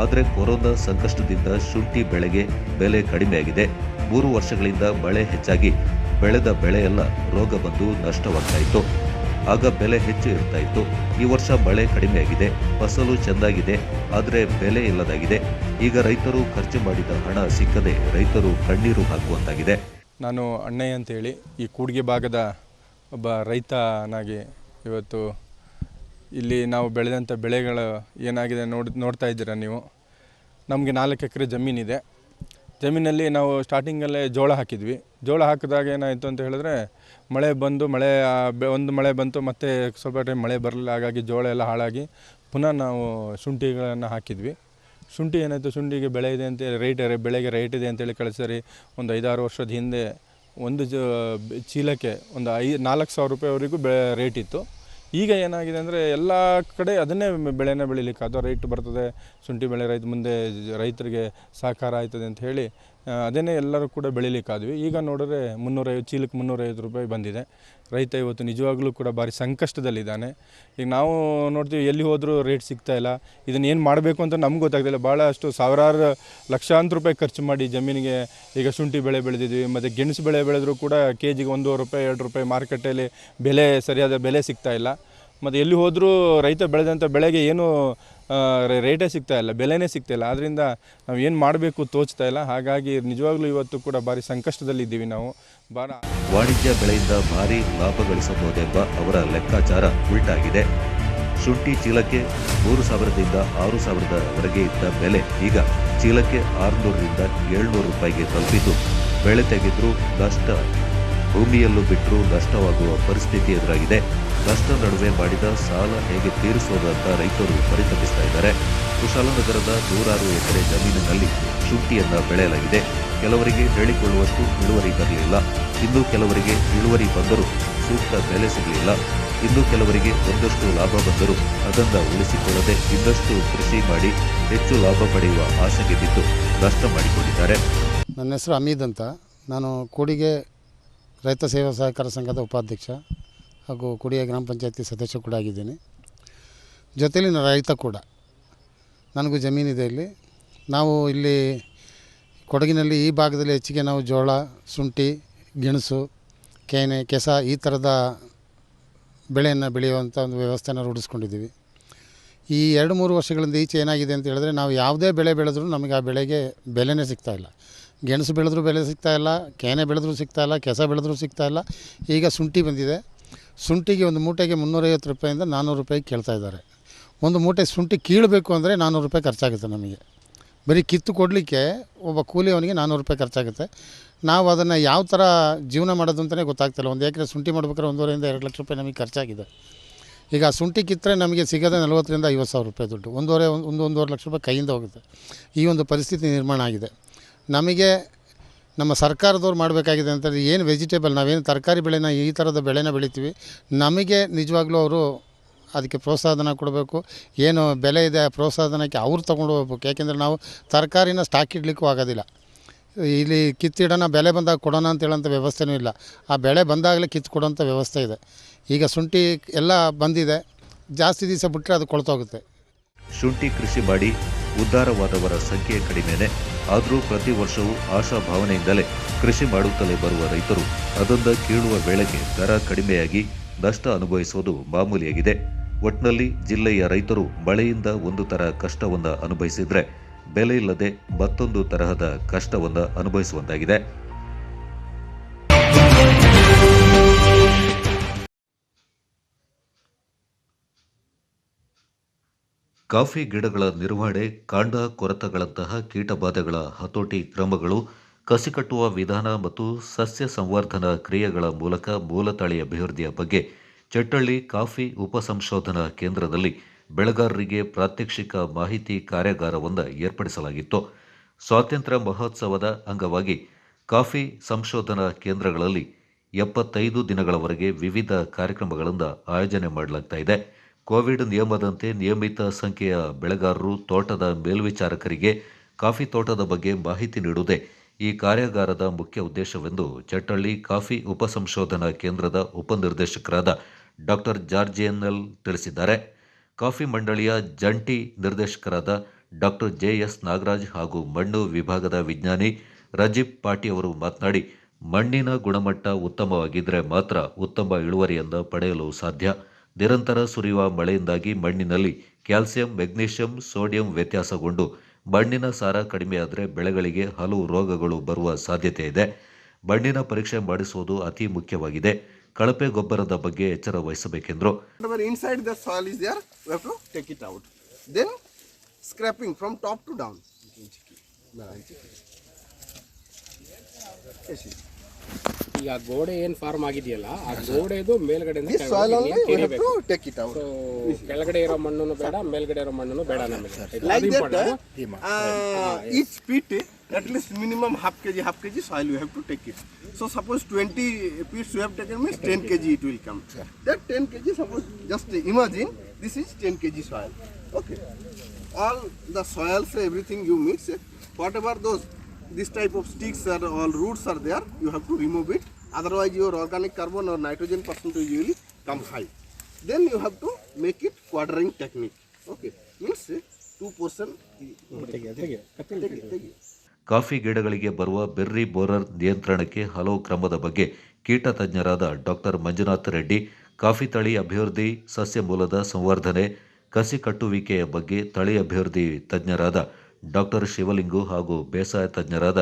ಆದರೆ ಕೊರೋನಾ ಸಂಕಷ್ಟದಿಂದ ಶುಂಠಿ ಬೆಳೆಗೆ ಬೆಲೆ ಕಡಿಮೆಯಾಗಿದೆ. 3 ವರ್ಷಗಳಿಂದ ಮಳೆ ಹೆಚ್ಚಾಗಿ ಬೆಳೆದ ಬೆಳೆಯೆಲ್ಲ ರೋಗ ಬಂದು ನಷ್ಟವಾಗ್ತಾ ಇತ್ತು. ಆಗ ಬೆಲೆ ಹೆಚ್ಚು ಇರ್ತಾ ಇತ್ತು. ಈ ವರ್ಷ ಮಳೆ ಕಡಿಮೆಯಾಗಿದೆ, ಫಸಲು ಚೆಂದಾಗಿದೆ, ಆದರೆ ಬೆಲೆ ಇಲ್ಲದಾಗಿದೆ. ಈಗ ರೈತರು ಖರ್ಚು ಮಾಡಿದ ಹಣ ಸಿಕ್ಕದೆ ರೈತರು ಕಣ್ಣೀರು ಹಾಕುವಂತಾಗಿದೆ. ನಾನು ಅಣ್ಣಯ್ಯ ಅಂತೇಳಿ ಈ ಕೂಡ್ಗೆ ಭಾಗದ ಒಬ್ಬ ರೈತನಾಗಿ ಇವತ್ತು ಇಲ್ಲಿ ನಾವು ಬೆಳೆದಂಥ ಬೆಳೆಗಳು ಏನಾಗಿದೆ ನೋಡ್ತಾ ಇದ್ದೀರಾ ನೀವು. ನಮಗೆ 4 ಎಕರೆ ಜಮೀನಿದೆ. ಜಮೀನಲ್ಲಿ ನಾವು ಸ್ಟಾರ್ಟಿಂಗಲ್ಲೇ ಜೋಳ ಹಾಕಿದ್ವಿ. ಜೋಳ ಹಾಕಿದಾಗ ಏನಾಯಿತು ಅಂತ ಹೇಳಿದ್ರೆ ಮಳೆ ಬಂದು ಒಂದು ಮಳೆ ಬಂತು, ಮತ್ತು ಸ್ವಲ್ಪ ಟೈಮ್ ಮಳೆ ಬರಲಿಲ್ಲ. ಹಾಗಾಗಿ ಜೋಳ ಎಲ್ಲ ಹಾಳಾಗಿ ಪುನಃ ನಾವು ಶುಂಠಿಗಳನ್ನು ಹಾಕಿದ್ವಿ. ಶುಂಠಿ ಏನಾಯಿತು, ಶುಂಠಿಗೆ ಬೆಳೆ ಇದೆ ಅಂತ ಬೆಳೆಗೆ ರೇಟ್ ಇದೆ ಅಂತೇಳಿ ಕಳಿಸರಿ ಒಂದು 5-6 ವರ್ಷದ ಹಿಂದೆ ಒಂದು ಚೀಲಕ್ಕೆ ಒಂದು 4,000 ರೂಪಾಯಿವರೆಗೂ ರೇಟ್ ಇತ್ತು. ಈಗ ಏನಾಗಿದೆ ಅಂದರೆ ಎಲ್ಲ ಕಡೆ ಅದನ್ನೇ ಬೆಳೆನ ಬೆಳಿಲಿಕ್ಕೆ ಅದು ರೇಟ್ ಬರ್ತದೆ. ಶುಂಠಿ ಬೆಳೆ ಮುಂದೆ ರೈತರಿಗೆ ಸಹಕಾರ ಆಯ್ತದೆ ಅಂತ ಹೇಳಿ ಅದನ್ನೇ ಎಲ್ಲರೂ ಕೂಡ ಬೆಳಿಲಿಕ್ಕಾದ್ವಿ. ಈಗ ನೋಡಿದ್ರೆ 350 ಚೀಲಕ್ಕೆ 350 ರೂಪಾಯಿ ಬಂದಿದೆ. ರೈತ ಇವತ್ತು ನಿಜವಾಗ್ಲೂ ಕೂಡ ಭಾರಿ ಸಂಕಷ್ಟದಲ್ಲಿದ್ದಾನೆ. ಈಗ ನಾವು ನೋಡ್ತೀವಿ ಎಲ್ಲಿ ಹೋದರೂ ರೇಟ್ ಸಿಗ್ತಾಯಿಲ್ಲ. ಇದನ್ನು ಏನು ಮಾಡಬೇಕು ಅಂತ ನಮ್ಗೆ ಗೊತ್ತಾಗ್ತಿಲ್ಲ. ಭಾಳಷ್ಟು ಸಾವಿರಾರು ಲಕ್ಷಾಂತರ ರೂಪಾಯಿ ಖರ್ಚು ಮಾಡಿ ಜಮೀನಿಗೆ ಈಗ ಶುಂಠಿ ಬೆಳೆ ಬೆಳೆದಿದ್ವಿ. ಮತ್ತು ಗೆಣಸು ಬೆಳೆ ಬೆಳೆದರೂ ಕೂಡ ಕೆಜಿಗೆ 1 ರೂಪಾಯಿ 2 ರೂಪಾಯಿ ಮಾರುಕಟ್ಟೆಯಲ್ಲಿ ಸರಿಯಾದ ಬೆಲೆ ಸಿಗ್ತಾಯಿಲ್ಲ. ಮತ್ತು ಎಲ್ಲಿ ಹೋದರೂ ರೈತ ಬೆಳೆದಂಥ ಬೆಳೆಗೆ ಏನು ರೇಟೇ ಸಿಗ್ತಾಯಿಲ್ಲ, ಬೆಲೆನೇ ಸಿಗ್ತಾಯಿಲ್ಲ. ಆದ್ದರಿಂದ ನಾವು ಏನು ಮಾಡಬೇಕು ತೋಚ್ತಾ ಇಲ್ಲ. ಹಾಗಾಗಿ ನಿಜವಾಗ್ಲೂ ಇವತ್ತು ಕೂಡ ಭಾರಿ ಸಂಕಷ್ಟದಲ್ಲಿದ್ದೀವಿ ನಾವು. ವಾಣಿಜ್ಯ ಬೆಳೆಯಿಂದ ಭಾರಿ ಲಾಭ ಗಳಿಸಬಹುದೆಂಬ ಅವರ ಲೆಕ್ಕಾಚಾರ ಉಲ್ಟಾಗಿದೆ. ಶುಂಠಿ ಚೀಲಕ್ಕೆ 3,000ದಿಂದ 6,000ವರೆಗೆ ಇದ್ದ ಬೆಲೆ ಈಗ ಚೀಲಕ್ಕೆ 600ರಿಂದ 700 ರೂಪಾಯಿಗೆ ತಲುಪಿದ್ದು ಬೆಳೆ ತೆಗೆದ್ರೂ ನಷ್ಟ, ಭೂಮಿಯಲ್ಲೂ ಬಿಟ್ಟರೂ ನಷ್ಟವಾಗುವ ಪರಿಸ್ಥಿತಿ ಎದುರಾಗಿದೆ. ನಷ್ಟ ನಡುವೆ ಮಾಡಿದ ಸಾಲ ಹೇಗೆ ತೀರಿಸೋದು ಅಂತ ರೈತರು ಪರಿತಪಿಸ್ತಾ ಇದ್ದಾರೆ. ಕುಶಾಲನಗರದ 106 ಎಕರೆ ಜಮೀನಿನಲ್ಲಿ ಶುಂಠಿಯನ್ನ ಬೆಳೆಯಲಾಗಿದೆ. ಕೆಲವರಿಗೆ ಹೇಳಿಕೊಳ್ಳುವಷ್ಟು ಇಳುವರಿ ಬರಲಿಲ್ಲ. ಇನ್ನು ಕೆಲವರಿಗೆ ಇಳುವರಿ ಬಂದರೂ ಸೂಕ್ತ ಬೆಲೆ ಸಿಗಲಿಲ್ಲ. ಇನ್ನು ಕೆಲವರಿಗೆ ಒಂದಷ್ಟು ಲಾಭ ಬಂದರೂ ಅದನ್ನು ಉಳಿಸಿಕೊಳ್ಳದೆ ಇನ್ನಷ್ಟು ಕೃಷಿ ಮಾಡಿ ಹೆಚ್ಚು ಲಾಭ ಪಡೆಯುವ ಆಸೆಗೆ ಬಿದ್ದು ನಷ್ಟ ಮಾಡಿಕೊಂಡಿದ್ದಾರೆ. ನನ್ನ ಹೆಸರು ಅಮೀದ್ ಅಂತ. ನಾನು ಕೂಡಿಗೆ ರೈತ ಸೇವಾ ಸಹಕಾರ ಸಂಘದ ಉಪಾಧ್ಯಕ್ಷ ಹಾಗೂ ಕೂಡಿಗೆ ಗ್ರಾಮ ಪಂಚಾಯತಿ ಸದಸ್ಯ ಕೂಡ ಆಗಿದ್ದೀನಿ. ಜೊತೆಯಲ್ಲಿ ನಾನು ರೈತ ಕೂಡ. ನನಗೂ ಜಮೀನಿದೆ ಇಲ್ಲಿ. ನಾವು ಇಲ್ಲಿ ಕೊಡಗಿನಲ್ಲಿ ಈ ಭಾಗದಲ್ಲಿ ಹೆಚ್ಚಿಗೆ ನಾವು ಜೋಳ, ಶುಂಠಿ, ಗೆಣಸು, ಕೆನೆ, ಕೆಸ ಈ ಥರದ ಬೆಳೆಯನ್ನು ಬೆಳೆಯುವಂಥ ಒಂದು ವ್ಯವಸ್ಥೆನ ರೂಢಿಸ್ಕೊಂಡಿದ್ದೀವಿ. ಈ 2-3 ವರ್ಷಗಳಿಂದ ಈಚೆ ಏನಾಗಿದೆ ಅಂತ ಹೇಳಿದ್ರೆ ನಾವು ಯಾವುದೇ ಬೆಳೆ ಬೆಳೆದ್ರೂ ನಮಗೆ ಆ ಬೆಳೆಗೆ ಬೆಲೆನೇ ಸಿಗ್ತಾಯಿಲ್ಲ. ಗೆಣಸು ಬೆಳೆದ್ರೂ ಬೆಲೆ ಸಿಗ್ತಾಯಿಲ್ಲ, ಕೆನೆ ಬೆಳೆದ್ರೂ ಸಿಗ್ತಾಯಿಲ್ಲ, ಕೆಸ ಬೆಳೆದ್ರೂ ಸಿಗ್ತಾಯಿಲ್ಲ. ಈಗ ಶುಂಠಿ ಬಂದಿದೆ. ಶುಂಠಿಗೆ ಒಂದು ಮೂಟೆಗೆ 350 ರೂಪಾಯಿಂದ 400 ರೂಪಾಯಿ ಕೇಳ್ತಾ ಇದ್ದಾರೆ. ಒಂದು ಮೂಟೆ ಶುಂಠಿ ಕೀಳಬೇಕು ಅಂದರೆ 400 ರೂಪಾಯಿ ಖರ್ಚಾಗುತ್ತೆ ನಮಗೆ. ಬರೀ ಕಿತ್ತು ಕೊಡಲಿಕ್ಕೆ ಒಬ್ಬ ಕೂಲಿಯವನಿಗೆ 400 ರೂಪಾಯಿ ಖರ್ಚಾಗುತ್ತೆ. ನಾವು ಅದನ್ನು ಯಾವ ಥರ ಜೀವನ ಮಾಡೋದು ಅಂತಲೇ ಗೊತ್ತಾಗ್ತಿಲ್ಲ. 1 ಎಕರೆ ಶುಂಠಿ ಮಾಡ್ಬೇಕಾದ್ರೆ 1.5ರಿಂದ 2 ಲಕ್ಷ ರೂಪಾಯಿ ನಮಗೆ ಖರ್ಚಾಗಿದೆ. ಈಗ ಶುಂಠಿ ಕಿತ್ತರೆ ನಮಗೆ ಸಿಗೋದೇ 40ರಿಂದ 50 ಸಾವಿರ ರೂಪಾಯಿ ದುಡ್ಡು. 1.5 ಲಕ್ಷ ರೂಪಾಯಿ ಕೈಯಿಂದ ಹೋಗುತ್ತೆ. ಈ ಒಂದು ಪರಿಸ್ಥಿತಿ ನಿರ್ಮಾಣ ಆಗಿದೆ. ನಮಗೆ ನಮ್ಮ ಸರ್ಕಾರದವ್ರು ಮಾಡಬೇಕಾಗಿದೆ ಅಂತಂದರೆ ಏನು ವೆಜಿಟೇಬಲ್, ನಾವೇನು ತರಕಾರಿ ಬೆಳೆನ ಈ ಥರದ ಬೆಳೆನ ಬೆಳಿತೀವಿ, ನಮಗೆ ನಿಜವಾಗ್ಲೂ ಅವರು ಅದಕ್ಕೆ ಪ್ರೋತ್ಸಾಹನ ಕೊಡಬೇಕು. ಏನು ಬೆಲೆ ಇದೆ ಆ ಪ್ರೋತ್ಸಾಹನಕ್ಕೆ ಅವ್ರು ತೊಗೊಂಡು ಹೋಗ್ಬೇಕು. ಯಾಕೆಂದರೆ ನಾವು ತರಕಾರಿನ ಸ್ಟಾಕ್ ಇಡಲಿಕ್ಕೂ ಆಗೋದಿಲ್ಲ. ಇಲ್ಲಿ ಕಿತ್ತಿಡೋಣ, ಬೆಲೆ ಬಂದಾಗ ಕೊಡೋಣ ಅಂತ ಹೇಳೋಂಥ ವ್ಯವಸ್ಥೆನೂ ಇಲ್ಲ. ಆ ಬೆಳೆ ಬಂದಾಗಲೇ ಕಿತ್ತು ಕೊಡೋಂಥ ವ್ಯವಸ್ಥೆ ಇದೆ. ಈಗ ಶುಂಠಿ ಎಲ್ಲ ಬಂದಿದೆ, ಜಾಸ್ತಿ ದಿವಸ ಬಿಟ್ಟರೆ ಅದು ಕೊಳ್ತೋಗುತ್ತೆ. ಶುಂಠಿ ಕೃಷಿ ಮಾಡಿ ಉದ್ಧಾರವಾದವರ ಸಂಖ್ಯೆ ಕಡಿಮೆನೆ. ಆದರೂ ಪ್ರತಿ ವರ್ಷವೂ ಆಶಾಭಾವನೆಯಿಂದಲೇ ಕೃಷಿ ಮಾಡುತ್ತಲೇ ಬರುವ ರೈತರು ಅದೊಂದು ಕೀಳುವ ವೇಳೆಗೆ ದರ ಕಡಿಮೆಯಾಗಿ ನಷ್ಟ ಅನುಭವಿಸುವುದು ಮಾಮೂಲಿಯಾಗಿದೆ. ಒಟ್ನಲ್ಲಿ ಜಿಲ್ಲೆಯ ರೈತರು ಮಳೆಯಿಂದ ಒಂದು ತರ ಕಷ್ಟವನ್ನು ಅನುಭವಿಸಿದ್ರೆ ಬೆಲೆ ಇಲ್ಲದೆ ಮತ್ತೊಂದು ತರಹದ ಕಷ್ಟವನ್ನು ಅನುಭವಿಸುವಂತಾಗಿದೆ. ಕಾಫಿ ಗಿಡಗಳ ನಿರ್ವಹಣೆ, ಕಾಂಡ ಕೊರತಗಳಂತಹ ಕೀಟಬಾಧೆಗಳ ಹತೋಟಿ ಕ್ರಮಗಳು, ಕಸಿಕಟ್ಟುವ ವಿಧಾನ ಮತ್ತು ಸಸ್ಯ ಸಂವರ್ಧನಾ ಕ್ರಿಯೆಗಳ ಮೂಲಕ ಮೂಲತಳಿ ಅಭಿವೃದ್ಧಿಯ ಬಗ್ಗೆ ಚಟ್ಟಳ್ಳಿ ಕಾಫಿ ಉಪಸಂಶೋಧನಾ ಕೇಂದ್ರದಲ್ಲಿ ಬೆಳೆಗಾರರಿಗೆ ಪ್ರಾತ್ಯಕ್ಷಿಕ ಮಾಹಿತಿ ಕಾರ್ಯಾಗಾರವನ್ನು ಏರ್ಪಡಿಸಲಾಗಿತ್ತು. ಸ್ವಾತಂತ್ರ್ಯ ಮಹೋತ್ಸವದ ಅಂಗವಾಗಿ ಕಾಫಿ ಸಂಶೋಧನಾ ಕೇಂದ್ರಗಳಲ್ಲಿ 75 ದಿನಗಳವರೆಗೆ ವಿವಿಧ ಕಾರ್ಯಕ್ರಮಗಳನ್ನು ಆಯೋಜನೆ ಮಾಡಲಾಗ್ತಾ ಇದೆ. ಕೋವಿಡ್ ನಿಯಮದಂತೆ ನಿಯಮಿತ ಸಂಖ್ಯೆಯ ಬೆಳೆಗಾರರು, ತೋಟದ ಮೇಲ್ವಿಚಾರಕರಿಗೆ ಕಾಫಿ ತೋಟದ ಬಗ್ಗೆ ಮಾಹಿತಿ ನೀಡುವುದೇ ಈ ಕಾರ್ಯಾಗಾರದ ಮುಖ್ಯ ಉದ್ದೇಶವೆಂದು ಚಟ್ಟಳ್ಳಿ ಕಾಫಿ ಉಪಸಂಶೋಧನಾ ಕೇಂದ್ರದ ಉಪನಿರ್ದೇಶಕರಾದ ಡಾಕ್ಟರ್ ಜಾರ್ಜಿಯನ್ಎಲ್ ತಿಳಿಸಿದ್ದಾರೆ. ಕಾಫಿ ಮಂಡಳಿಯ ಜಂಟಿ ನಿರ್ದೇಶಕರಾದ ಡಾಕ್ಟರ್ JS ನಾಗರಾಜ್ ಹಾಗೂ ಮಣ್ಣು ವಿಭಾಗದ ವಿಜ್ಞಾನಿ ರಜೀಬ್ ಪಾಟಿಯವರು ಮಾತನಾಡಿ, ಮಣ್ಣಿನ ಗುಣಮಟ್ಟ ಉತ್ತಮವಾಗಿದ್ದರೆ ಮಾತ್ರ ಉತ್ತಮ ಇಳುವರಿಯನ್ನು ಪಡೆಯಲು ಸಾಧ್ಯ. ನಿರಂತರ ಸುರಿಯುವ ಮಳೆಯಿಂದಾಗಿ ಮಣ್ಣಿನಲ್ಲಿ ಕ್ಯಾಲ್ಸಿಯಂ, ಮೆಗ್ನೀಷಿಯಂ, ಸೋಡಿಯಂ ವ್ಯತ್ಯಾಸಗೊಂಡು ಮಣ್ಣಿನ ಸಾರ ಕಡಿಮೆಯಾದರೆ ಬೆಳೆಗಳಿಗೆ ಹಲವು ರೋಗಗಳು ಬರುವ ಸಾಧ್ಯತೆ ಇದೆ. ಮಣ್ಣಿನ ಪರೀಕ್ಷೆ ಮಾಡಿಸುವುದು ಅತಿ ಮುಖ್ಯವಾಗಿದೆ. ಕಳಪೆ ಗೊಬ್ಬರದ ಬಗ್ಗೆ ಎಚ್ಚರ ವಹಿಸಬೇಕೆಂದರು. Inside the soil is there, we have to take it out. Then scraping from top to down. ಈಗ ಗೋಡೆ ಏನ್ ಫಾರ್ಮ್ ಆಗಿದೆಯಲ್ಲ ಆ ಗೋಡೆದು ಮೇಲ್ಗಡೆ This soil only we have to take it out. ಕೆಳಗಡೆ ಇರೋ ಮಣ್ಣನ್ನು ಬೇಡ, ಮೇಲ್ಗಡೆ ಇರೋ ಮಣ್ಣನ್ನು ಬೇಡ ನಮಗೆ. Like that, each pit at least minimum half kg soil we have to take it. So suppose 20 pits we have taken means 10 kg it will come. That 10 kg, suppose just imagine this is 10 kg soil. Okay. All the soils, everything you mix, whatever those this type of sticks or all roots are there, you have to remove it. Otherwise your organic carbon or nitrogen percentage will come high. Then you have to make it quartering technique. Okay. Means 2%. Coffee ಗಿಡಗಳಿಗೆ ಬರುವ berry borer ನಿಯಂತ್ರಣಕ್ಕೆ ಹಲವು ಕ್ರಮದ ಬಗ್ಗೆ ಕೀಟ ತಜ್ಞರಾದ doctor Manjunath Reddy, coffee ತಳಿ ಅಭಿವೃದ್ಧಿ, ಸಸ್ಯ ಮೂಲದ ಸಂವರ್ಧನೆ, ಕಸಿ ಕಟ್ಟುವಿಕೆಯ ಬಗ್ಗೆ ತಳಿ ಅಭಿವೃದ್ಧಿ ತಜ್ಞರಾದ ಡಾಕ್ಟರ್ ಶಿವಲಿಂಗು ಹಾಗೂ ಬೇಸಾಯ ತಜ್ಞರಾದ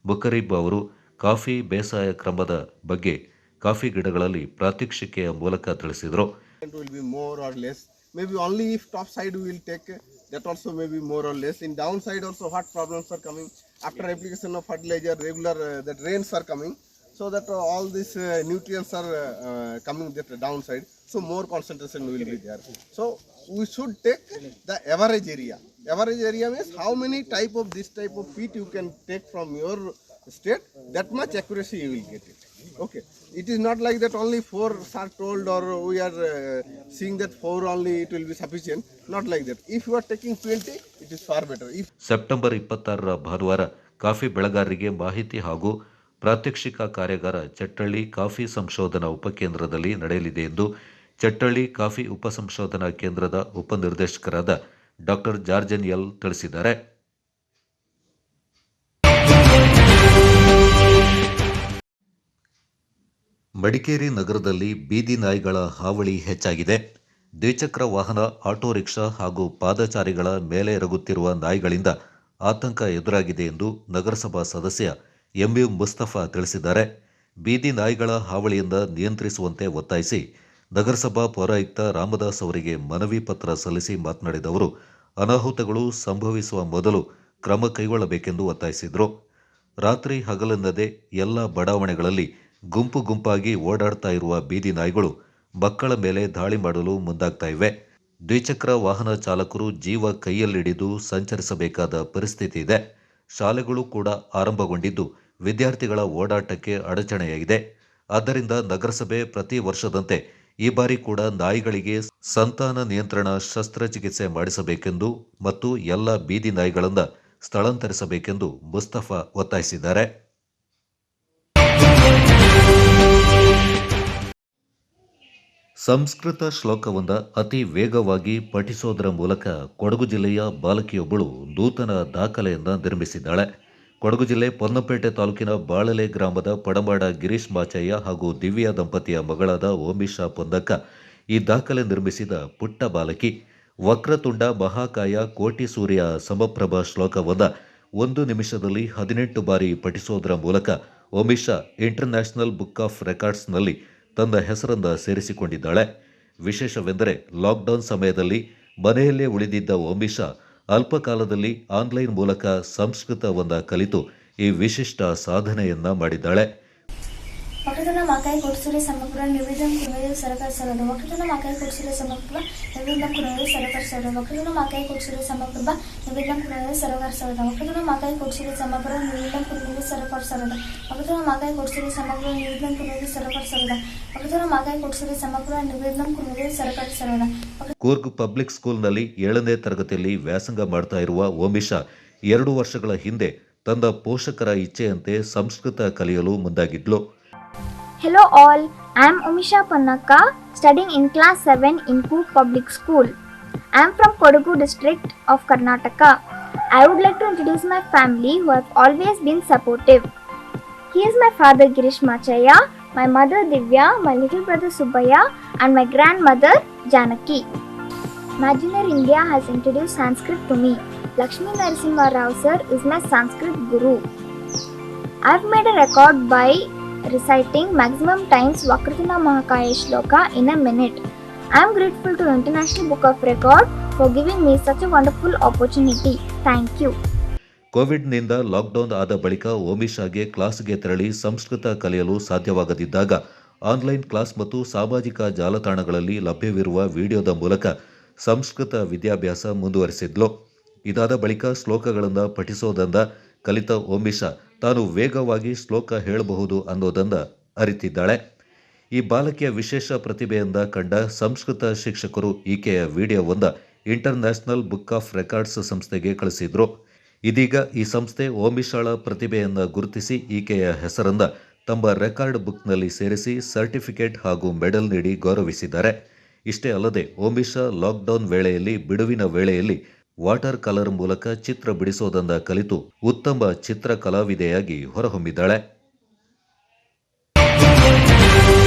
ಮುಕರೀಬ್ ಅವರು ಕಾಫಿ ಬೇಸಾಯ ಕ್ರಮದ ಬಗ್ಗೆ ಕಾಫಿ ಗಿಡಗಳಲ್ಲಿ ಪ್ರಾತ್ಯಕ್ಷಿಕೆಯ ಮೂಲಕ ತಿಳಿಸಿದರು. It will be more or less. Maybe only if top side we will take, that also may be more or less. In downside also what problems are coming after application of fertilizer, regular that rains are coming, so that all these nutrients are coming that downside. So more concentration will be there. So we should take the average area. Average area means how many type of this type of peat you can take from your state, that much accuracy you will get it. Okay. It is not like that only 4 are told or we are seeing that 4 only it will be sufficient. Not like that. If you are taking 20, it is far better. September 26ರ ಭಾನುವಾರ coffee ಬೆಳೆಗಾರರಿಗೆ ಮಾಹಿತಿ ಹಾಗೂ ಪ್ರಾತ್ಯಕ್ಷಿಕ ಕಾರ್ಯಾಗಾರ Chettalli coffee ಸಂಶೋಧನಾ ಉಪಕೇಂದ್ರದಲ್ಲಿ ನಡೆಯಲಿದೆ ಎಂದು Chettalli coffee ಉಪಸಂಶೋಧನಾ ಕೇಂದ್ರದ ಉಪನಿರ್ದೇಶಕರಾದ ಡಾಕ್ಟರ್ ಜಾರ್ಜನ್ಎಲ್ ತಿಳಿಸಿದ್ದಾರೆ. ಮಡಿಕೇರಿ ನಗರದಲ್ಲಿ ಬೀದಿ ನಾಯಿಗಳ ಹಾವಳಿ ಹೆಚ್ಚಾಗಿದೆ. ದ್ವಿಚಕ್ರ ವಾಹನ, ಆಟೋ ರಿಕ್ಷಾ ಹಾಗೂ ಪಾದಚಾರಿಗಳ ಮೇಲೆ ಎರಗುತ್ತಿರುವ ನಾಯಿಗಳಿಂದ ಆತಂಕ ಎದುರಾಗಿದೆ ಎಂದು ನಗರಸಭಾ ಸದಸ್ಯ MU ಮುಸ್ತಫಾ ತಿಳಿಸಿದ್ದಾರೆ. ಬೀದಿ ನಾಯಿಗಳ ಹಾವಳಿಯಿಂದ ನಿಯಂತ್ರಿಸುವಂತೆ ಒತ್ತಾಯಿಸಿ ನಗರಸಭಾ ಪೌರಾಯುಕ್ತ ರಾಮದಾಸ್ ಅವರಿಗೆ ಮನವಿ ಪತ್ರ ಸಲ್ಲಿಸಿ ಮಾತನಾಡಿದ ಅವರು, ಅನಾಹುತಗಳು ಸಂಭವಿಸುವ ಮೊದಲು ಕ್ರಮ ಕೈಗೊಳ್ಳಬೇಕೆಂದು ಒತ್ತಾಯಿಸಿದರು. ರಾತ್ರಿ ಹಗಲೆನ್ನದೇ ಎಲ್ಲ ಬಡಾವಣೆಗಳಲ್ಲಿ ಗುಂಪು ಗುಂಪಾಗಿ ಓಡಾಡ್ತಾ ಇರುವ ಬೀದಿ ನಾಯಿಗಳು ಮಕ್ಕಳ ಮೇಲೆ ದಾಳಿ ಮಾಡಲು ಮುಂದಾಗ್ತಾ ಇವೆ. ದ್ವಿಚಕ್ರ ವಾಹನ ಚಾಲಕರು ಜೀವ ಕೈಯಲ್ಲಿಡಿದು ಸಂಚರಿಸಬೇಕಾದ ಪರಿಸ್ಥಿತಿ ಇದೆ. ಶಾಲೆಗಳು ಕೂಡ ಆರಂಭಗೊಂಡಿದ್ದು ವಿದ್ಯಾರ್ಥಿಗಳ ಓಡಾಟಕ್ಕೆ ಅಡಚಣೆಯಾಗಿದೆ. ಆದ್ದರಿಂದ ನಗರಸಭೆ ಪ್ರತಿ ವರ್ಷದಂತೆ ಈ ಬಾರಿ ಕೂಡ ನಾಯಿಗಳಿಗೆ ಸಂತಾನ ನಿಯಂತ್ರಣ ಶಸ್ತ್ರಚಿಕಿತ್ಸೆ ಮಾಡಿಸಬೇಕೆಂದು ಮತ್ತು ಎಲ್ಲ ಬೀದಿ ನಾಯಿಗಳನ್ನು ಸ್ಥಳಾಂತರಿಸಬೇಕೆಂದು ಮುಸ್ತಫಾ ಒತ್ತಾಯಿಸಿದ್ದಾರೆ. ಸಂಸ್ಕೃತ ಶ್ಲೋಕವೊಂದ ಅತಿ ವೇಗವಾಗಿ ಪಠಿಸೋದರ ಮೂಲಕ ಕೊಡಗು ಜಿಲ್ಲೆಯ ಬಾಲಕಿಯೊಬ್ಬಳು ನೂತನ ದಾಖಲೆಯನ್ನು ನಿರ್ಮಿಸಿದ್ದಾಳೆ. ಕೊಡಗು ಜಿಲ್ಲೆ ಪೊನ್ನಪೇಟೆ ತಾಲೂಕಿನ ಬಾಳಲೆ ಗ್ರಾಮದ ಪಡಮಾಡ ಗಿರೀಶ್ ಮಾಚಯ್ಯ ಹಾಗೂ ದಿವ್ಯಾ ದಂಪತಿಯ ಮಗಳಾದ ಓಮಿಶಾ ಪೊಂದಕ್ಕ ಈ ದಾಖಲೆ ನಿರ್ಮಿಸಿದ ಪುಟ್ಟ ಬಾಲಕಿ. ವಕ್ರತುಂಡ ಮಹಾಕಾಯ ಕೋಟಿ ಸೂರ್ಯ ಸಮಪ್ರಭ ಶ್ಲೋಕವೊಂದ 1 ನಿಮಿಷದಲ್ಲಿ 18 ಬಾರಿ ಪಠಿಸೋದರ ಮೂಲಕ ಓಮಿಶಾ ಇಂಟರ್ನ್ಯಾಷನಲ್ ಬುಕ್ ಆಫ್ ರೆಕಾರ್ಡ್ಸ್ನಲ್ಲಿ ತನ್ನ ಹೆಸರನ್ನು ಸೇರಿಸಿಕೊಂಡಿದ್ದಾಳೆ. ವಿಶೇಷವೆಂದರೆ ಲಾಕ್ಡೌನ್ ಸಮಯದಲ್ಲಿ ಮನೆಯಲ್ಲೇ ಉಳಿದಿದ್ದ ಓಮಿಶಾ ಅಲ್ಪಕಾಲದಲ್ಲಿ ಆನ್ಲೈನ್ ಮೂಲಕ ಸಂಸ್ಕೃತವನ್ನು ಕಲಿತು ಈ ವಿಶಿಷ್ಟ ಸಾಧನೆಯನ್ನ ಮಾಡಿದ್ದಾಳೆ. ವಕ್ರತುಂಡ ಮಹಾಕಾಯ ಕೋಟಿ ಸೂರ್ಯ ಸಮಗ್ರ ನಿರ್ವಿಘ್ನಂ ಕುರುವೇ ಸರ್ವಕಾರ ಸರ್ವದ. ವಕ್ರತುಂಡ ಮಹಾಕಾಯ ಕೋಟಿ ಸೂರ್ಯ ಸಮಗ್ರ ನಿರ್ವಿಘ್ನಂ ಕುರುವೇ ಸರ್ವಕಾರ ಸರ್ವದ. ವಕ್ರತುಂಡ ಮಹಾಕಾಯ ಕೋಟಿ ಸೂರ್ಯ ಸಮಗ್ರ ನಿರ್ವಿಘ್ನಂ ಕುರುವೇ ಸರ್ವಕಾರ ಸರ್ವದ. ವಕ್ರತುಂಡ ಮಹಾಕಾಯ ಕೋಟಿ ಸೂರ್ಯ ಸಮಗ್ರ ನಿರ್ವಿಘ್ನಂ ಕುರುವೇ ಸರ್ವಕಾರ ಸರ್ವದ. ವಕ್ರತುಂಡ ಮಹಾಕಾಯ ಕೋಟಿ ಸೂರ್ಯ ಸಮಗ್ರ ನಿರ್ವಿಘ್ನಂ ಕುರುವೇ ಸರ್ವಕಾರ ಸರ್ವದ. ವಕ್ರತುಂಡ ಮಹಾಕಾಯ ಕೋಟಿ ಸೂರ್ಯ ಸಮಗ್ರ ನಿರ್ವಿಘ್ನಂ ಕುರುವೇ ಸರ್ವಕಾರ ಸರ್ವದ. ಕೂರ್ಗ್ ಪಬ್ಲಿಕ್ ಸ್ಕೂಲ್ನಲ್ಲಿ 7ನೇ ತರಗತಿಯಲ್ಲಿ ವ್ಯಾಸಂಗ ಮಾಡ್ತಾ ಇರುವ ಓಮಿಶಾ 2 ವರ್ಷಗಳ ಹಿಂದೆ ತನ್ನ ಪೋಷಕರ ಇಚ್ಛೆಯಂತೆ ಸಂಸ್ಕೃತ ಕಲಿಯಲು ಮುಂದಾಗಿದ್ಲು. Hello all, I am Omisha Pannaka, studying in class 7 in Coorg Public School. I am from Kodagu district of Karnataka. I would like to introduce my family who have always been supportive. He is my father Girish Machaya, my mother Divya, my little brother Subhaya and my grandmother Janaki. Imaginary India has introduced Sanskrit to me. Lakshmi Narasimha Rao sir is my Sanskrit guru. I have made a record by reciting maximum times Vakratuna Mahakaya Shloka in a minute. I am grateful to International Book of Record for giving me such a wonderful opportunity. Thank you. ಕೋವಿಡ್ನಿಂದ lockdown ಆದ ಬಳಿಕ ಓಮಿಶಾಗೆ ಕ್ಲಾಸ್ಗೆ ತೆರಳಿ ಸಂಸ್ಕೃತ ಕಲಿಯಲು ಸಾಧ್ಯವಾಗದಿದ್ದಾಗ online class ಮತ್ತು ಸಾಮಾಜಿಕ ಜಾಲತಾಣಗಳಲ್ಲಿ ಲಭ್ಯವಿರುವ ವಿಡಿಯೋದ ಮೂಲಕ ಸಂಸ್ಕೃತ ವಿದ್ಯಾಭ್ಯಾಸ ಮುಂದುವರೆಸಿದ್ಲು. ಇದಾದ ಬಳಿಕ ಶ್ಲೋಕಗಳನ್ನು ಪಠಿಸೋದನ್ನ ಕಲಿತ ಓಮಿಶಾ ತಾನು ವೇಗವಾಗಿ ಶ್ಲೋಕ ಹೇಳಬಹುದು ಅನ್ನೋದನ್ನು ಅರಿತಿದ್ದಾಳೆ. ಈ ಬಾಲಕಿಯ ವಿಶೇಷ ಪ್ರತಿಭೆಯಿಂದ ಕಂಡ ಸಂಸ್ಕೃತ ಶಿಕ್ಷಕರು ಈಕೆಯ ವಿಡಿಯೋವೊಂದ ಇಂಟರ್ನ್ಯಾಷನಲ್ ಬುಕ್ ಆಫ್ ರೆಕಾರ್ಡ್ಸ್ ಸಂಸ್ಥೆಗೆ ಕಳಿಸಿದ್ರು. ಇದೀಗ ಈ ಸಂಸ್ಥೆ ಓಮಿಶಾಳ ಪ್ರತಿಭೆಯನ್ನು ಗುರುತಿಸಿ ಈಕೆಯ ಹೆಸರನ್ನ ತಮ್ಮ ರೆಕಾರ್ಡ್ ಬುಕ್ನಲ್ಲಿ ಸೇರಿಸಿ ಸರ್ಟಿಫಿಕೇಟ್ ಹಾಗೂ ಮೆಡಲ್ ನೀಡಿ ಗೌರವಿಸಿದ್ದಾರೆ. ಇಷ್ಟೇ ಅಲ್ಲದೆ ಓಮಿಶಾ ಲಾಕ್ಡೌನ್ ವೇಳೆಯಲ್ಲಿ ಬಿಡುವಿನ ವೇಳೆಯಲ್ಲಿ ವಾಟರ್ ಕಲರ್ ಮೂಲಕ ಚಿತ್ರ ಬಿಡಿಸೋದನ್ನ ಕಲಿತು ಉತ್ತಮ ಚಿತ್ರ ಕಲಾವಿದೆಯಾಗಿ ಹೊರಹೊಮ್ಮಿದ್ದಾಳೆ.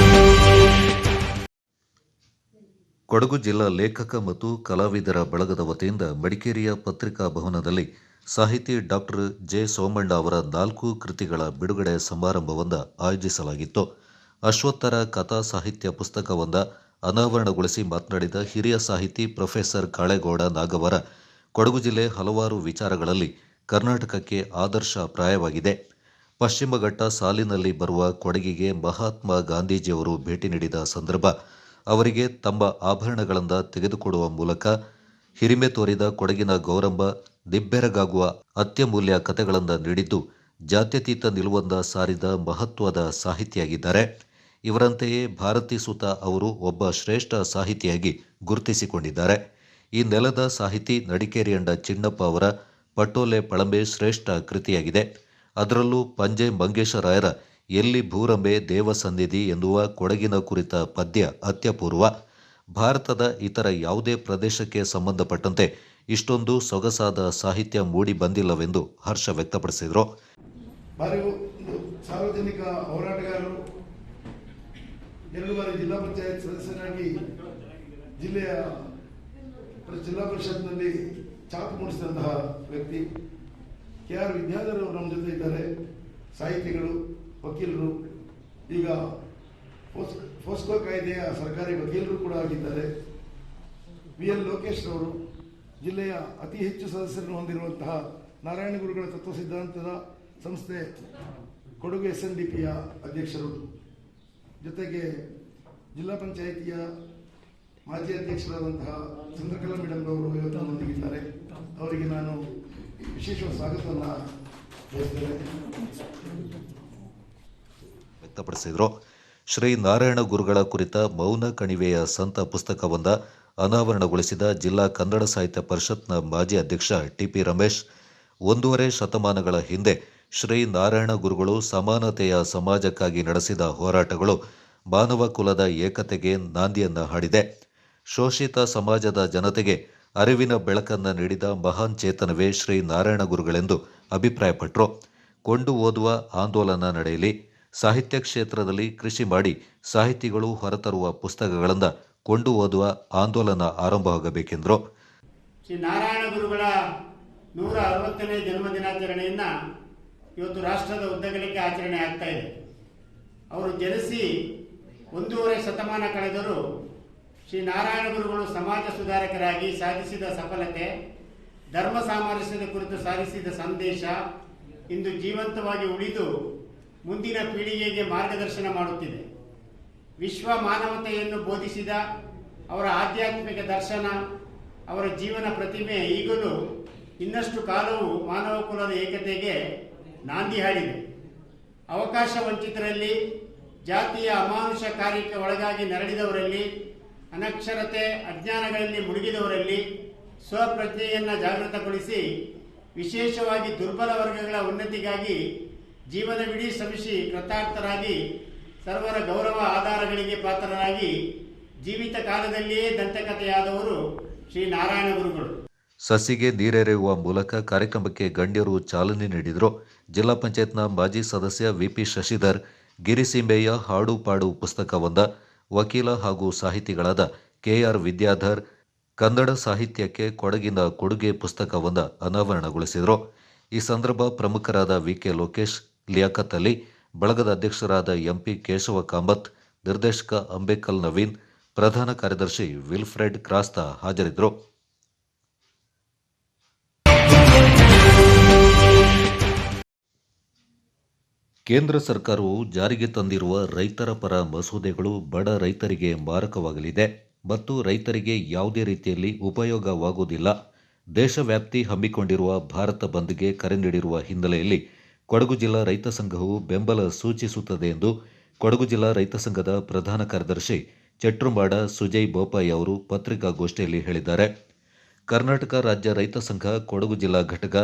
ಕೊಡಗು ಜಿಲ್ಲಾ ಲೇಖಕ ಮತ್ತು ಕಲಾವಿದರ ಬಳಗದ ವತಿಯಿಂದ ಮಡಿಕೇರಿಯ ಪತ್ರಿಕಾ ಭವನದಲ್ಲಿ ಸಾಹಿತಿ ಡಾಕ್ಟರ್ ಜೆ ಸೋಮಣ್ಣ ಅವರ 4 ಕೃತಿಗಳ ಬಿಡುಗಡೆ ಸಮಾರಂಭವನ್ನು ಆಯೋಜಿಸಲಾಗಿತ್ತು. ಅಶ್ವತ್ಥರ ಕಥಾ ಸಾಹಿತ್ಯ ಪುಸ್ತಕವೊಂದ ಅನಾವರಣಗೊಳಿಸಿ ಮಾತನಾಡಿದ ಹಿರಿಯ ಸಾಹಿತಿ ಪ್ರೊಫೆಸರ್ ಕಾಳೇಗೌಡ ನಾಗವರ, ಕೊಡಗು ಜಿಲ್ಲೆ ಹಲವಾರು ವಿಚಾರಗಳಲ್ಲಿ ಕರ್ನಾಟಕಕ್ಕೆ ಆದರ್ಶಪ್ರಾಯವಾಗಿದೆ. ಪಶ್ಚಿಮ ಘಟ್ಟ ಸಾಲಿನಲ್ಲಿ ಬರುವ ಕೊಡಗಿಗೆ ಮಹಾತ್ಮ ಗಾಂಧೀಜಿಯವರು ಭೇಟಿ ನೀಡಿದ ಸಂದರ್ಭ ಅವರಿಗೆ ತಮ್ಮ ಆಭರಣಗಳಿಂದ ತೆಗೆದುಕೊಡುವ ಮೂಲಕ ಹಿರಿಮೆ ತೋರಿದ ಕೊಡಗಿನ ಗೌರಮ್ಮ ನಿಬ್ಬೆರಗಾಗುವ ಅತ್ಯಮೂಲ್ಯ ಕಥೆಗಳನ್ನು ನೀಡಿದ್ದು ಜಾತ್ಯತೀತ ನಿಲುವನ್ನ ಸಾರಿದ ಮಹತ್ವದ ಸಾಹಿತಿಯಾಗಿದ್ದಾರೆ. ಇವರಂತೆಯೇ ಭಾರತಿ ಸುತ ಅವರು ಒಬ್ಬ ಶ್ರೇಷ್ಠ ಸಾಹಿತಿಯಾಗಿ ಗುರುತಿಸಿಕೊಂಡಿದ್ದಾರೆ. ಈ ನೆಲದ ಸಾಹಿತಿ ನಡಿಕೇರಿಯಂಡ ಚಿನ್ನಪ್ಪ ಅವರ ಪಟೋಲೆ ಪಳಂಬೆ ಶ್ರೇಷ್ಠ ಕೃತಿಯಾಗಿದೆ. ಅದರಲ್ಲೂ ಪಂಜೆ ಮಂಗೇಶರಾಯರ ಎಲ್ಲಿ ಭೂರಂಬೆ ದೇವಸನ್ನಿಧಿ ಎನ್ನುವ ಕೊಡಗಿನ ಕುರಿತ ಪದ್ಯ ಅತ್ಯಪೂರ್ವ. ಭಾರತದ ಇತರ ಯಾವುದೇ ಪ್ರದೇಶಕ್ಕೆ ಸಂಬಂಧಪಟ್ಟಂತೆ ಇಷ್ಟೊಂದು ಸೊಗಸಾದ ಸಾಹಿತ್ಯ ಮೂಡಿ ಬಂದಿಲ್ಲವೆಂದು ಹರ್ಷ ವ್ಯಕ್ತಪಡಿಸಿದರು. ಸಾರ್ವಜನಿಕ ಹೋರಾಟಗಾರರು, 2 ಬಾರಿ ಜಿಲ್ಲಾ ಪಂಚಾಯತ್ ಸದಸ್ಯರಾಗಿ ಜಿಲ್ಲಾ ಪರಿಷತ್ನಲ್ಲಿ ಛಾಪು ಮೂಡಿಸಿದಂತಹ ವ್ಯಕ್ತಿ KR ವಿದ್ಯಾಧರ್ ಅವರು ನಮ್ಮ ಜೊತೆ ಇದ್ದಾರೆ. ಸಾಹಿತಿಗಳು, ವಕೀಲರು, ಈಗ ಫೋಸ್ಕೋ ಕಾಯ್ದೆಯ ಸರ್ಕಾರಿ ವಕೀಲರು ಕೂಡ ಆಗಿದ್ದಾರೆ. VL ಲೋಕೇಶ್ ಅವರು ಜಿಲ್ಲೆಯ ಅತಿ ಹೆಚ್ಚು ಸದಸ್ಯರನ್ನು ಹೊಂದಿರುವಂತಹ ನಾರಾಯಣ ಗುರುಗಳ ತತ್ವ ಸಿದ್ಧಾಂತದ ಸಂಸ್ಥೆ ಕೊಡಗು SNDPಯ ಅಧ್ಯಕ್ಷರು, ಜೊತೆಗೆ ಜಿಲ್ಲಾ ಪಂಚಾಯಿತಿಯ ಮಾಜಿ ಅಧ್ಯಕ್ಷರಾದಂತಹ ಚಂದ್ರಕಲಾ ಮೇಡಮ್ ಅವರು ಇವತ್ತು ನಮ್ಮೊಂದಿಗಿದ್ದಾರೆ. ಅವರಿಗೆ ನಾನು ವಿಶೇಷವಾದ ಸ್ವಾಗತವನ್ನು ಬಯಸ್ತೇನೆ. ವ್ಯಕ್ತಪಡಿಸಿದರು. ಶ್ರೀ ನಾರಾಯಣ ಗುರುಗಳ ಕುರಿತ ಮೌನ ಕಣಿವೆಯ ಸಂತ ಪುಸ್ತಕವೊಂದ ಅನಾವರಣಗೊಳಿಸಿದ ಜಿಲ್ಲಾ ಕನ್ನಡ ಸಾಹಿತ್ಯ ಪರಿಷತ್ನ ಮಾಜಿ ಅಧ್ಯಕ್ಷ TP ರಮೇಶ್, 1.5 ಶತಮಾನಗಳ ಹಿಂದೆ ಶ್ರೀ ನಾರಾಯಣ ಗುರುಗಳು ಸಮಾನತೆಯ ಸಮಾಜಕ್ಕಾಗಿ ನಡೆಸಿದ ಹೋರಾಟಗಳು ಮಾನವ ಕುಲದ ಏಕತೆಗೆ ನಾಂದಿಯನ್ನ ಹಾಡಿದೆ. ಶೋಷಿತ ಸಮಾಜದ ಜನತೆಗೆ ಅರಿವಿನ ಬೆಳಕನ್ನು ನೀಡಿದ ಮಹಾನ್ ಚೇತನವೇ ಶ್ರೀ ನಾರಾಯಣ ಗುರುಗಳೆಂದು ಅಭಿಪ್ರಾಯಪಟ್ಟರು. ಕೊಂಡು ಓದುವ ಆಂದೋಲನ ನಡೆಯಲಿ, ಸಾಹಿತ್ಯ ಕ್ಷೇತ್ರದಲ್ಲಿ ಕೃಷಿ ಮಾಡಿ ಸಾಹಿತಿಗಳು ಹೊರತರುವ ಪುಸ್ತಕಗಳನ್ನು ಕೊಂಡು ಓದುವ ಆಂದೋಲನ ಆರಂಭವಾಗಬೇಕೆಂದರು. ಶ್ರೀ ನಾರಾಯಣ ಗುರುಗಳ 160ನೇ ಜನ್ಮದಿನಾಚರಣೆಯನ್ನು ಇವತ್ತು ರಾಷ್ಟ್ರದ ಉದ್ದಗಲಕ್ಕೆ ಆಚರಣೆ ಆಗ್ತಾ ಇದೆ. ಅವರು ಜನಿಸಿ 1.5 ಶತಮಾನ ಕಳೆದರೂ ಶ್ರೀ ನಾರಾಯಣ ಗುರುಗಳು ಸಮಾಜ ಸುಧಾರಕರಾಗಿ ಸಾಧಿಸಿದ ಸಫಲತೆ, ಧರ್ಮ ಸಾಮರಸ್ಯದ ಕುರಿತು ಸಾಧಿಸಿದ ಸಂದೇಶ ಇಂದು ಜೀವಂತವಾಗಿ ಉಳಿದು ಮುಂದಿನ ಪೀಳಿಗೆಗೆ ಮಾರ್ಗದರ್ಶನ ಮಾಡುತ್ತಿದೆ. ವಿಶ್ವ ಮಾನವತೆಯನ್ನು ಬೋಧಿಸಿದ ಅವರ ಆಧ್ಯಾತ್ಮಿಕ ದರ್ಶನ, ಅವರ ಜೀವನ ಪ್ರತಿಮೆ ಈಗಲೂ ಇನ್ನಷ್ಟು ಕಾಲವು ಮಾನವ ಕುಲದ ಏಕತೆಗೆ ನಾಂದಿ ಹಾಡಿದೆ. ಅವಕಾಶ ವಂಚಿತರಲ್ಲಿ, ಜಾತಿಯ ಅಮಾನುಷ ಕಾರ್ಯಕ್ಕೆ ಒಳಗಾಗಿ ನರಳಿದವರಲ್ಲಿ, ಅನಕ್ಷರತೆ ಅಜ್ಞಾನಗಳಲ್ಲಿ ಮುಳುಗಿದವರಲ್ಲಿ ಸ್ವಪ್ರಜ್ಞೆಯನ್ನು ಜಾಗೃತಗೊಳಿಸಿ ವಿಶೇಷವಾಗಿ ದುರ್ಬಲ ವರ್ಗಗಳ ಉನ್ನತಿಗಾಗಿ ಜೀವನವಿಡೀ ಶ್ರಮಿಸಿ ಕೃತಾರ್ಥರಾಗಿ ಸರ್ವರ ಗೌರವ ಆಧಾರಗಳಿಗೆ ಪಾತ್ರರಾಗಿ ಜೀವಿತ ಕಾಲದಲ್ಲಿಯೇ ದಂತಕಥೆಯಾದವರು ಶ್ರೀ ನಾರಾಯಣ ಗುರುಗಳು. ಸಸಿಗೆ ನೀರೆರೆಯುವ ಮೂಲಕ ಕಾರ್ಯಕ್ರಮಕ್ಕೆ ಗಣ್ಯರು ಚಾಲನೆ ನೀಡಿದರು. ಜಿಲ್ಲಾ ಪಂಚಾಯತ್ನ ಮಾಜಿ ಸದಸ್ಯ ವಿಪಿ ಶಶಿಧರ್ ಗಿರಿಸೀಮೆಯ ಹಾಡು ಪಾಡು ಪುಸ್ತಕವೊಂದ, ವಕೀಲ ಹಾಗೂ ಸಾಹಿತಿಗಳಾದ ಕೆಆರ್ ವಿದ್ಯಾಧರ್ ಕನ್ನಡ ಸಾಹಿತ್ಯಕ್ಕೆ ಕೊಡಗಿನ ಕೊಡುಗೆ ಪುಸ್ತಕವೊಂದ ಅನಾವರಣಗೊಳಿಸಿದರು. ಈ ಸಂದರ್ಭ ಪ್ರಮುಖರಾದ ವಿಕೆ ಲೋಕೇಶ್, ಲಿಯಾಕತ್ ಅಲಿ, ಬಳಗದ ಅಧ್ಯಕ್ಷರಾದ ಎಂಪಿ ಕೇಶವ ಕಾಮತ್, ನಿರ್ದೇಶಕ ಅಂಬೇಕಲ್ ನವೀನ್, ಪ್ರಧಾನ ಕಾರ್ಯದರ್ಶಿ ವಿಲ್ಫ್ರೆಡ್ ಕ್ರಾಸ್ತಾ ಹಾಜರಿದ್ದರು. ಕೇಂದ್ರ ಸರ್ಕಾರವು ಜಾರಿಗೆ ತಂದಿರುವ ರೈತರ ಪರ ಮಸೂದೆಗಳು ಬಡ ರೈತರಿಗೆ ಮಾರಕವಾಗಲಿದೆ ಮತ್ತು ರೈತರಿಗೆ ಯಾವುದೇ ರೀತಿಯಲ್ಲಿ ಉಪಯೋಗವಾಗುವುದಿಲ್ಲ. ದೇಶವ್ಯಾಪ್ತಿ ಹಮ್ಮಿಕೊಂಡಿರುವ ಭಾರತ ಬಂದ್ಗೆ ಕರೆ ನೀಡಿರುವ ಹಿನ್ನೆಲೆಯಲ್ಲಿ ಕೊಡಗು ಜಿಲ್ಲಾ ರೈತ ಸಂಘವು ಬೆಂಬಲ ಸೂಚಿಸುತ್ತದೆ ಎಂದು ಕೊಡಗು ಜಿಲ್ಲಾ ರೈತ ಸಂಘದ ಪ್ರಧಾನ ಕಾರ್ಯದರ್ಶಿ ಚಟ್ರುಮಾಡ ಸುಜಯ್ ಬೋಪಾಯಿ ಅವರು ಪತ್ರಿಕಾಗೋಷ್ಠಿಯಲ್ಲಿ ಹೇಳಿದ್ದಾರೆ. ಕರ್ನಾಟಕ ರಾಜ್ಯ ರೈತ ಸಂಘ ಕೊಡಗು ಜಿಲ್ಲಾ ಘಟಕ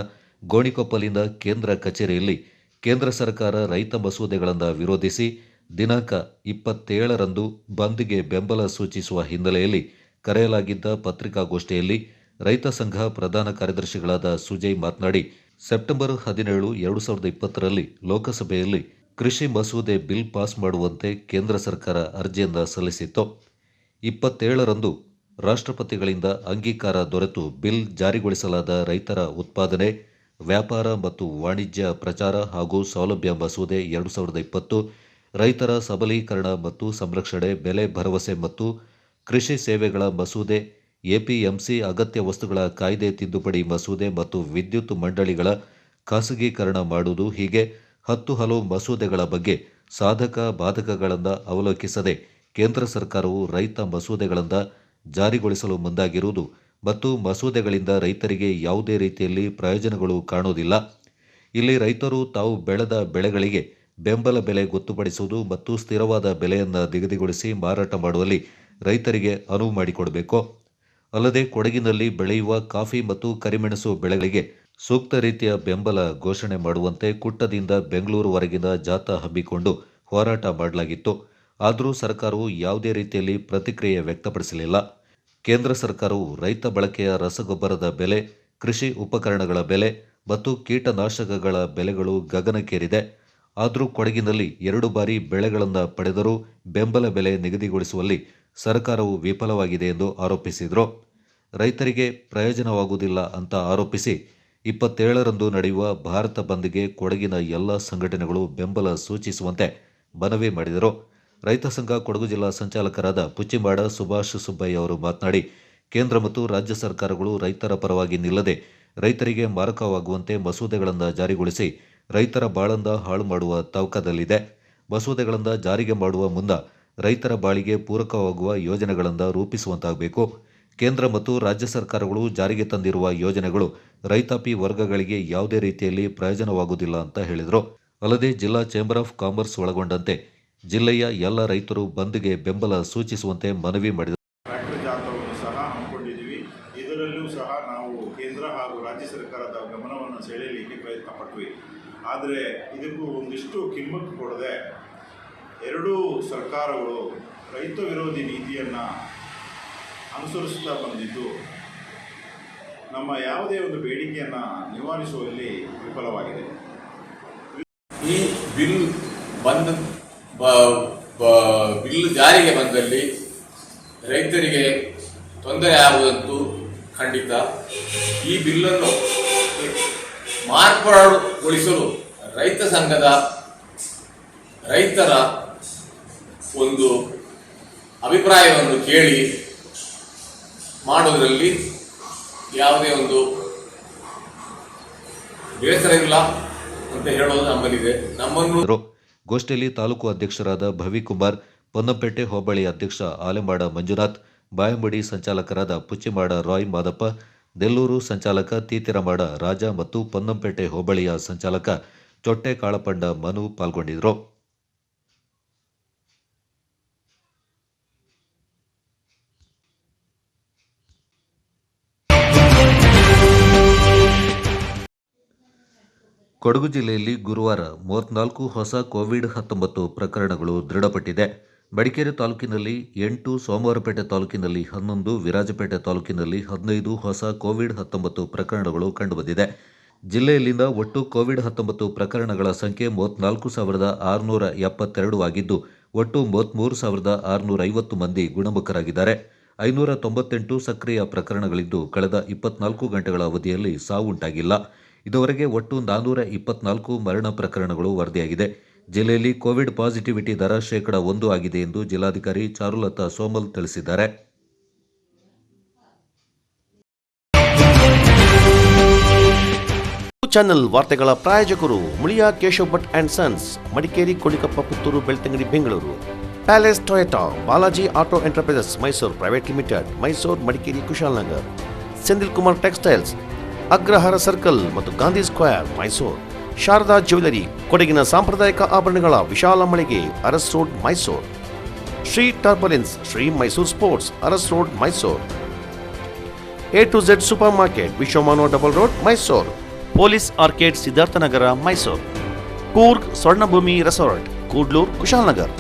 ಗೋಣಿಕೊಪ್ಪಲಿನ ಕೇಂದ್ರ ಕಚೇರಿಯಲ್ಲಿ ಕೇಂದ್ರ ಸರ್ಕಾರ ರೈತ ಮಸೂದೆಗಳನ್ನು ವಿರೋಧಿಸಿ ದಿನಾಂಕ 27ರಂದು ಬಂದ್ಗೆ ಬೆಂಬಲ ಸೂಚಿಸುವ ಹಿನ್ನೆಲೆಯಲ್ಲಿ ಕರೆಯಲಾಗಿದ್ದ ಪತ್ರಿಕಾಗೋಷ್ಠಿಯಲ್ಲಿ ರೈತ ಸಂಘ ಪ್ರಧಾನ ಕಾರ್ಯದರ್ಶಿಗಳಾದ ಸುಜಯ್ ಮಾತನಾಡಿ, ಸೆಪ್ಟೆಂಬರ್ 17, 2020ರಲ್ಲಿ ಲೋಕಸಭೆಯಲ್ಲಿ ಕೃಷಿ ಮಸೂದೆ ಬಿಲ್ ಪಾಸ್ ಮಾಡುವಂತೆ ಕೇಂದ್ರ ಸರ್ಕಾರ ಅರ್ಜಿಯನ್ನು ಸಲ್ಲಿಸಿತ್ತು. 27ರಂದು ರಾಷ್ಟ್ರಪತಿಗಳಿಂದ ಅಂಗೀಕಾರ ದೊರೆತು ಬಿಲ್ ಜಾರಿಗೊಳಿಸಲಾದ ರೈತರ ಉತ್ಪಾದನೆ, ವ್ಯಾಪಾರ ಮತ್ತು ವಾಣಿಜ್ಯ ಪ್ರಚಾರ ಹಾಗೂ ಸೌಲಭ್ಯ ಮಸೂದೆ 2020, ರೈತರ ಸಬಲೀಕರಣ ಮತ್ತು ಸಂರಕ್ಷಣೆ, ಬೆಲೆ ಭರವಸೆ ಮತ್ತು ಕೃಷಿ ಸೇವೆಗಳ ಮಸೂದೆ, ಎಪಿಎಂಸಿ ಅಗತ್ಯ ವಸ್ತುಗಳ ಕಾಯ್ದೆ ತಿದ್ದುಪಡಿ ಮಸೂದೆ ಮತ್ತು ವಿದ್ಯುತ್ ಮಂಡಳಿಗಳ ಖಾಸಗೀಕರಣ ಮಾಡುವುದು ಹೀಗೆ 10 ಹಲವು ಮಸೂದೆಗಳ ಬಗ್ಗೆ ಸಾಧಕ ಬಾಧಕಗಳನ್ನು ಅವಲೋಕಿಸದೆ ಕೇಂದ್ರ ಸರ್ಕಾರವು ರೈತ ಮಸೂದೆಗಳನ್ನು ಜಾರಿಗೊಳಿಸಲು ಮುಂದಾಗಿರುವುದು ಮತ್ತು ಮಸೂದೆಗಳಿಂದ ರೈತರಿಗೆ ಯಾವುದೇ ರೀತಿಯಲ್ಲಿ ಪ್ರಯೋಜನಗಳು ಕಾಣುವುದಿಲ್ಲ. ಇಲ್ಲಿ ರೈತರು ತಾವು ಬೆಳೆದ ಬೆಳೆಗಳಿಗೆ ಬೆಂಬಲ ಬೆಲೆ ಗೊತ್ತುಪಡಿಸುವುದು ಮತ್ತು ಸ್ಥಿರವಾದ ಬೆಲೆಯನ್ನು ನಿಗದಿಗೊಳಿಸಿ ಮಾರಾಟ ಮಾಡುವಲ್ಲಿ ರೈತರಿಗೆ ಅನುವು ಮಾಡಿಕೊಡಬೇಕು. ಅಲ್ಲದೆ ಕೊಡಗಿನಲ್ಲಿ ಬೆಳೆಯುವ ಕಾಫಿ ಮತ್ತು ಕರಿಮೆಣಸು ಬೆಳೆಗಳಿಗೆ ಸೂಕ್ತ ರೀತಿಯ ಬೆಂಬಲ ಘೋಷಣೆ ಮಾಡುವಂತೆ ಕುಟ್ಟದಿಂದ ಬೆಂಗಳೂರುವರೆಗಿನ ಜಾಥಾ ಹಮ್ಮಿಕೊಂಡು ಹೋರಾಟ ಮಾಡಲಾಗಿತ್ತು. ಆದರೂ ಸರ್ಕಾರವು ಯಾವುದೇ ರೀತಿಯಲ್ಲಿ ಪ್ರತಿಕ್ರಿಯೆ ವ್ಯಕ್ತಪಡಿಸಲಿಲ್ಲ. ಕೇಂದ್ರ ಸರ್ಕಾರವು ರೈತ ಬಳಕೆಯ ರಸಗೊಬ್ಬರದ ಬೆಲೆ, ಕೃಷಿ ಉಪಕರಣಗಳ ಬೆಲೆ ಮತ್ತು ಕೀಟನಾಶಕಗಳ ಬೆಲೆಗಳು ಗಗನಕ್ಕೇರಿದೆ. ಆದರೂ ಕೊಡಗಿನಲ್ಲಿ 2 ಬಾರಿ ಬೆಳೆಗಳನ್ನು ಪಡೆದರೂ ಬೆಂಬಲ ಬೆಲೆ ನಿಗದಿಗೊಳಿಸುವಲ್ಲಿ ಸರ್ಕಾರವು ವಿಫಲವಾಗಿದೆ ಎಂದು ಆರೋಪಿಸಿದರು. ರೈತರಿಗೆ ಪ್ರಯೋಜನವಾಗುವುದಿಲ್ಲ ಅಂತ ಆರೋಪಿಸಿ 27ರಂದು ನಡೆಯುವ ಭಾರತ ಬಂದ್ಗೆ ಕೊಡಗಿನ ಎಲ್ಲ ಸಂಘಟನೆಗಳು ಬೆಂಬಲ ಸೂಚಿಸುವಂತೆ ಮನವಿ ಮಾಡಿದರು. ರೈತ ಸಂಘ ಕೊಡಗು ಜಿಲ್ಲಾ ಸಂಚಾಲಕರಾದ ಪುಚ್ಚಿಮಾಡ ಸುಭಾಷ್ ಸುಬ್ಬಯ್ಯ ಅವರು ಮಾತನಾಡಿ, ಕೇಂದ್ರ ಮತ್ತು ರಾಜ್ಯ ಸರ್ಕಾರಗಳು ರೈತರ ಪರವಾಗಿ ನಿಲ್ಲದೆ ರೈತರಿಗೆ ಮಾರಕವಾಗುವಂತೆ ಮಸೂದೆಗಳನ್ನು ಜಾರಿಗೊಳಿಸಿ ರೈತರ ಬಾಳನ್ನ ಹಾಳು ಮಾಡುವ ತವಕದಲ್ಲಿದೆ. ಮಸೂದೆಗಳನ್ನು ಜಾರಿಗೆ ಮಾಡುವ ಮುನ್ನ ರೈತರ ಬಾಳಿಗೆ ಪೂರಕವಾಗುವ ಯೋಜನೆಗಳನ್ನು ರೂಪಿಸುವಂತಾಗಬೇಕು. ಕೇಂದ್ರ ಮತ್ತು ರಾಜ್ಯ ಸರ್ಕಾರಗಳು ಜಾರಿಗೆ ತಂದಿರುವ ಯೋಜನೆಗಳು ರೈತಾಪಿ ವರ್ಗಗಳಿಗೆ ಯಾವುದೇ ರೀತಿಯಲ್ಲಿ ಪ್ರಯೋಜನವಾಗುವುದಿಲ್ಲ ಅಂತ ಹೇಳಿದರು. ಅಲ್ಲದೆ ಜಿಲ್ಲಾ ಚೇಂಬರ್ ಆಫ್ ಕಾಮರ್ಸ್ ಒಳಗೊಂಡಂತೆ ಜಿಲ್ಲೆಯ ಎಲ್ಲ ರೈತರು ಬಂದ್ಗೆ ಬೆಂಬಲ ಸೂಚಿಸುವಂತೆ ಮನವಿ ಮಾಡಿದರು. ಫ್ಯಾಕ್ಟರಿ ಜಾಥಾವನ್ನು ಸಹ ಹಮ್ಮಿಕೊಂಡಿದ್ದೀವಿ. ಇದರಲ್ಲೂ ಸಹ ನಾವು ಕೇಂದ್ರ ಹಾಗೂ ರಾಜ್ಯ ಸರ್ಕಾರದ ಗಮನವನ್ನು ಸೆಳೆಯಲಿಕ್ಕೆ ಆದರೆ ಇದಕ್ಕೂ ಒಂದಿಷ್ಟು ಕಿಮ್ಮತ್ತು ಕೊಡದೆ ಎರಡೂ ಸರ್ಕಾರಗಳು ರೈತ ವಿರೋಧಿ ನೀತಿಯನ್ನು ಅನುಸರಿಸ್ತಾ ಬಂದಿದ್ದು ನಮ್ಮ ಯಾವುದೇ ಒಂದು ಬೇಡಿಕೆಯನ್ನು ನಿವಾರಿಸುವಲ್ಲಿ ವಿಫಲವಾಗಿದೆ. ಈ ಬಿಲ್ ಬಿಲ್ ಜಾರಿಗೆ ಬಂದಲ್ಲಿ ರೈತರಿಗೆ ತೊಂದರೆ ಆಗುವುದಂತೂ ಖಂಡಿತ. ಈ ಬಿಲ್ಲನ್ನು ಮಾರ್ಪಾಡುಗೊಳಿಸಲು ರೈತ ಸಂಘದ ರೈತರ ಒಂದು ಅಭಿಪ್ರಾಯವನ್ನು ಕೇಳಿ ಮಾಡುವುದರಲ್ಲಿ ಯಾವುದೇ ಒಂದು ಬೇಸರ ಇಲ್ಲ ಅಂತ ಹೇಳೋದು ನಮ್ಮಲ್ಲಿದೆ. ನಮ್ಮನ್ನು ಗೋಷ್ಠಿಯಲ್ಲಿ ತಾಲೂಕು ಅಧ್ಯಕ್ಷರಾದ ಭವಿಕುಮಾರ್, ಪೊನ್ನಂಪೇಟೆ ಹೋಬಳಿ ಅಧ್ಯಕ್ಷ ಆಲೆಮಾಡ ಮಂಜುನಾಥ್, ಬಾಯಂಬಡಿ ಸಂಚಾಲಕರಾದ ಪುಚ್ಚಿಮಾಡ ರಾಯ್ ಮಾದಪ್ಪ, ನೆಲ್ಲೂರು ಸಂಚಾಲಕ ತೀತಿರಮಾಡ ರಾಜ ಮತ್ತು ಪೊನ್ನಂಪೇಟೆ ಹೋಬಳಿಯ ಸಂಚಾಲಕ ಚೊಟ್ಟೆ ಕಾಳಪಂಡ ಮನು ಪಾಲ್ಗೊಂಡಿದ್ದರು. ಕೊಡಗು ಜಿಲ್ಲೆಯಲ್ಲಿ ಗುರುವಾರ 34 ಹೊಸ ಕೋವಿಡ್-19 ಪ್ರಕರಣಗಳು ದೃಢಪಟ್ಟಿದೆ. ಮಡಿಕೇರಿ ತಾಲೂಕಿನಲ್ಲಿ 8, ಸೋಮವಾರಪೇಟೆ ತಾಲೂಕಿನಲ್ಲಿ 11, ವಿರಾಜಪೇಟೆ ತಾಲೂಕಿನಲ್ಲಿ 15 ಹೊಸ ಕೋವಿಡ್-19 ಪ್ರಕರಣಗಳು ಕಂಡುಬಂದಿದೆ. ಜಿಲ್ಲೆಯಲ್ಲಿನ ಒಟ್ಟು ಕೋವಿಡ್-19 ಪ್ರಕರಣಗಳ ಸಂಖ್ಯೆ 34,672 ಆಗಿದ್ದು, ಒಟ್ಟು 33,650 ಮಂದಿ ಗುಣಮುಖರಾಗಿದ್ದಾರೆ. 598 ಸಕ್ರಿಯ ಪ್ರಕರಣಗಳಿದ್ದು, ಕಳೆದ 24 ಗಂಟೆಗಳ ಅವಧಿಯಲ್ಲಿ ಸಾವುಂಟಾಗಿಲ್ಲ. ಇದುವರೆಗೆ ಒಟ್ಟು 424 ಮರಣ ಪ್ರಕರಣಗಳು ವರದಿಯಾಗಿದೆ. ಜಿಲ್ಲೆಯಲ್ಲಿ ಕೋವಿಡ್ ಪಾಸಿಟಿವಿಟಿ ದರ 1% ಆಗಿದೆ ಎಂದು ಜಿಲ್ಲಾಧಿಕಾರಿ ಚಾರುಲತಾ ಸೋಮಲ್ ತಿಳಿಸಿದ್ದಾರೆ. ಚಾನೆಲ್ ವಾರ್ತೆಗಳ ಪ್ರಾಯೋಜಕರು ಮುಳಿಯಾ ಕೇಶವ್ ಭಟ್ ಅಂಡ್ ಸನ್ಸ್, ಮಡಿಕೇರಿ, ಕೊಳಿಕಪ್ಪ, Puttur, Belthangady, Bengaluru. Palace Toyota, Balaji auto enterprises Mysuru private limited, Mysuru, Madikeri, Kushalnagar. Senthil Kumar textiles, Agrahara circle ಮತ್ತು ಗಾಂಧಿ ಸ್ಕ್ವೇರ್, ಮೈಸೂರು. ಶಾರದಾ ಜ್ಯುವೆಲರಿ, ಕೊಡಗಿನ ಸಾಂಪ್ರದಾಯಿಕ ಆಭರಣಗಳ ವಿಶಾಲ ಮಳಿಗೆ, Aras road, Mysuru. Shri turbulence, Shri Mysuru sports, Aras road, Mysuru. A to Z supermarket, Vishwamanava double road, Mysuru. Police arcade, Siddharthanagara, Mysuru. Coorg Swarnabhoomi resort, Kudlur, Kushalnagar.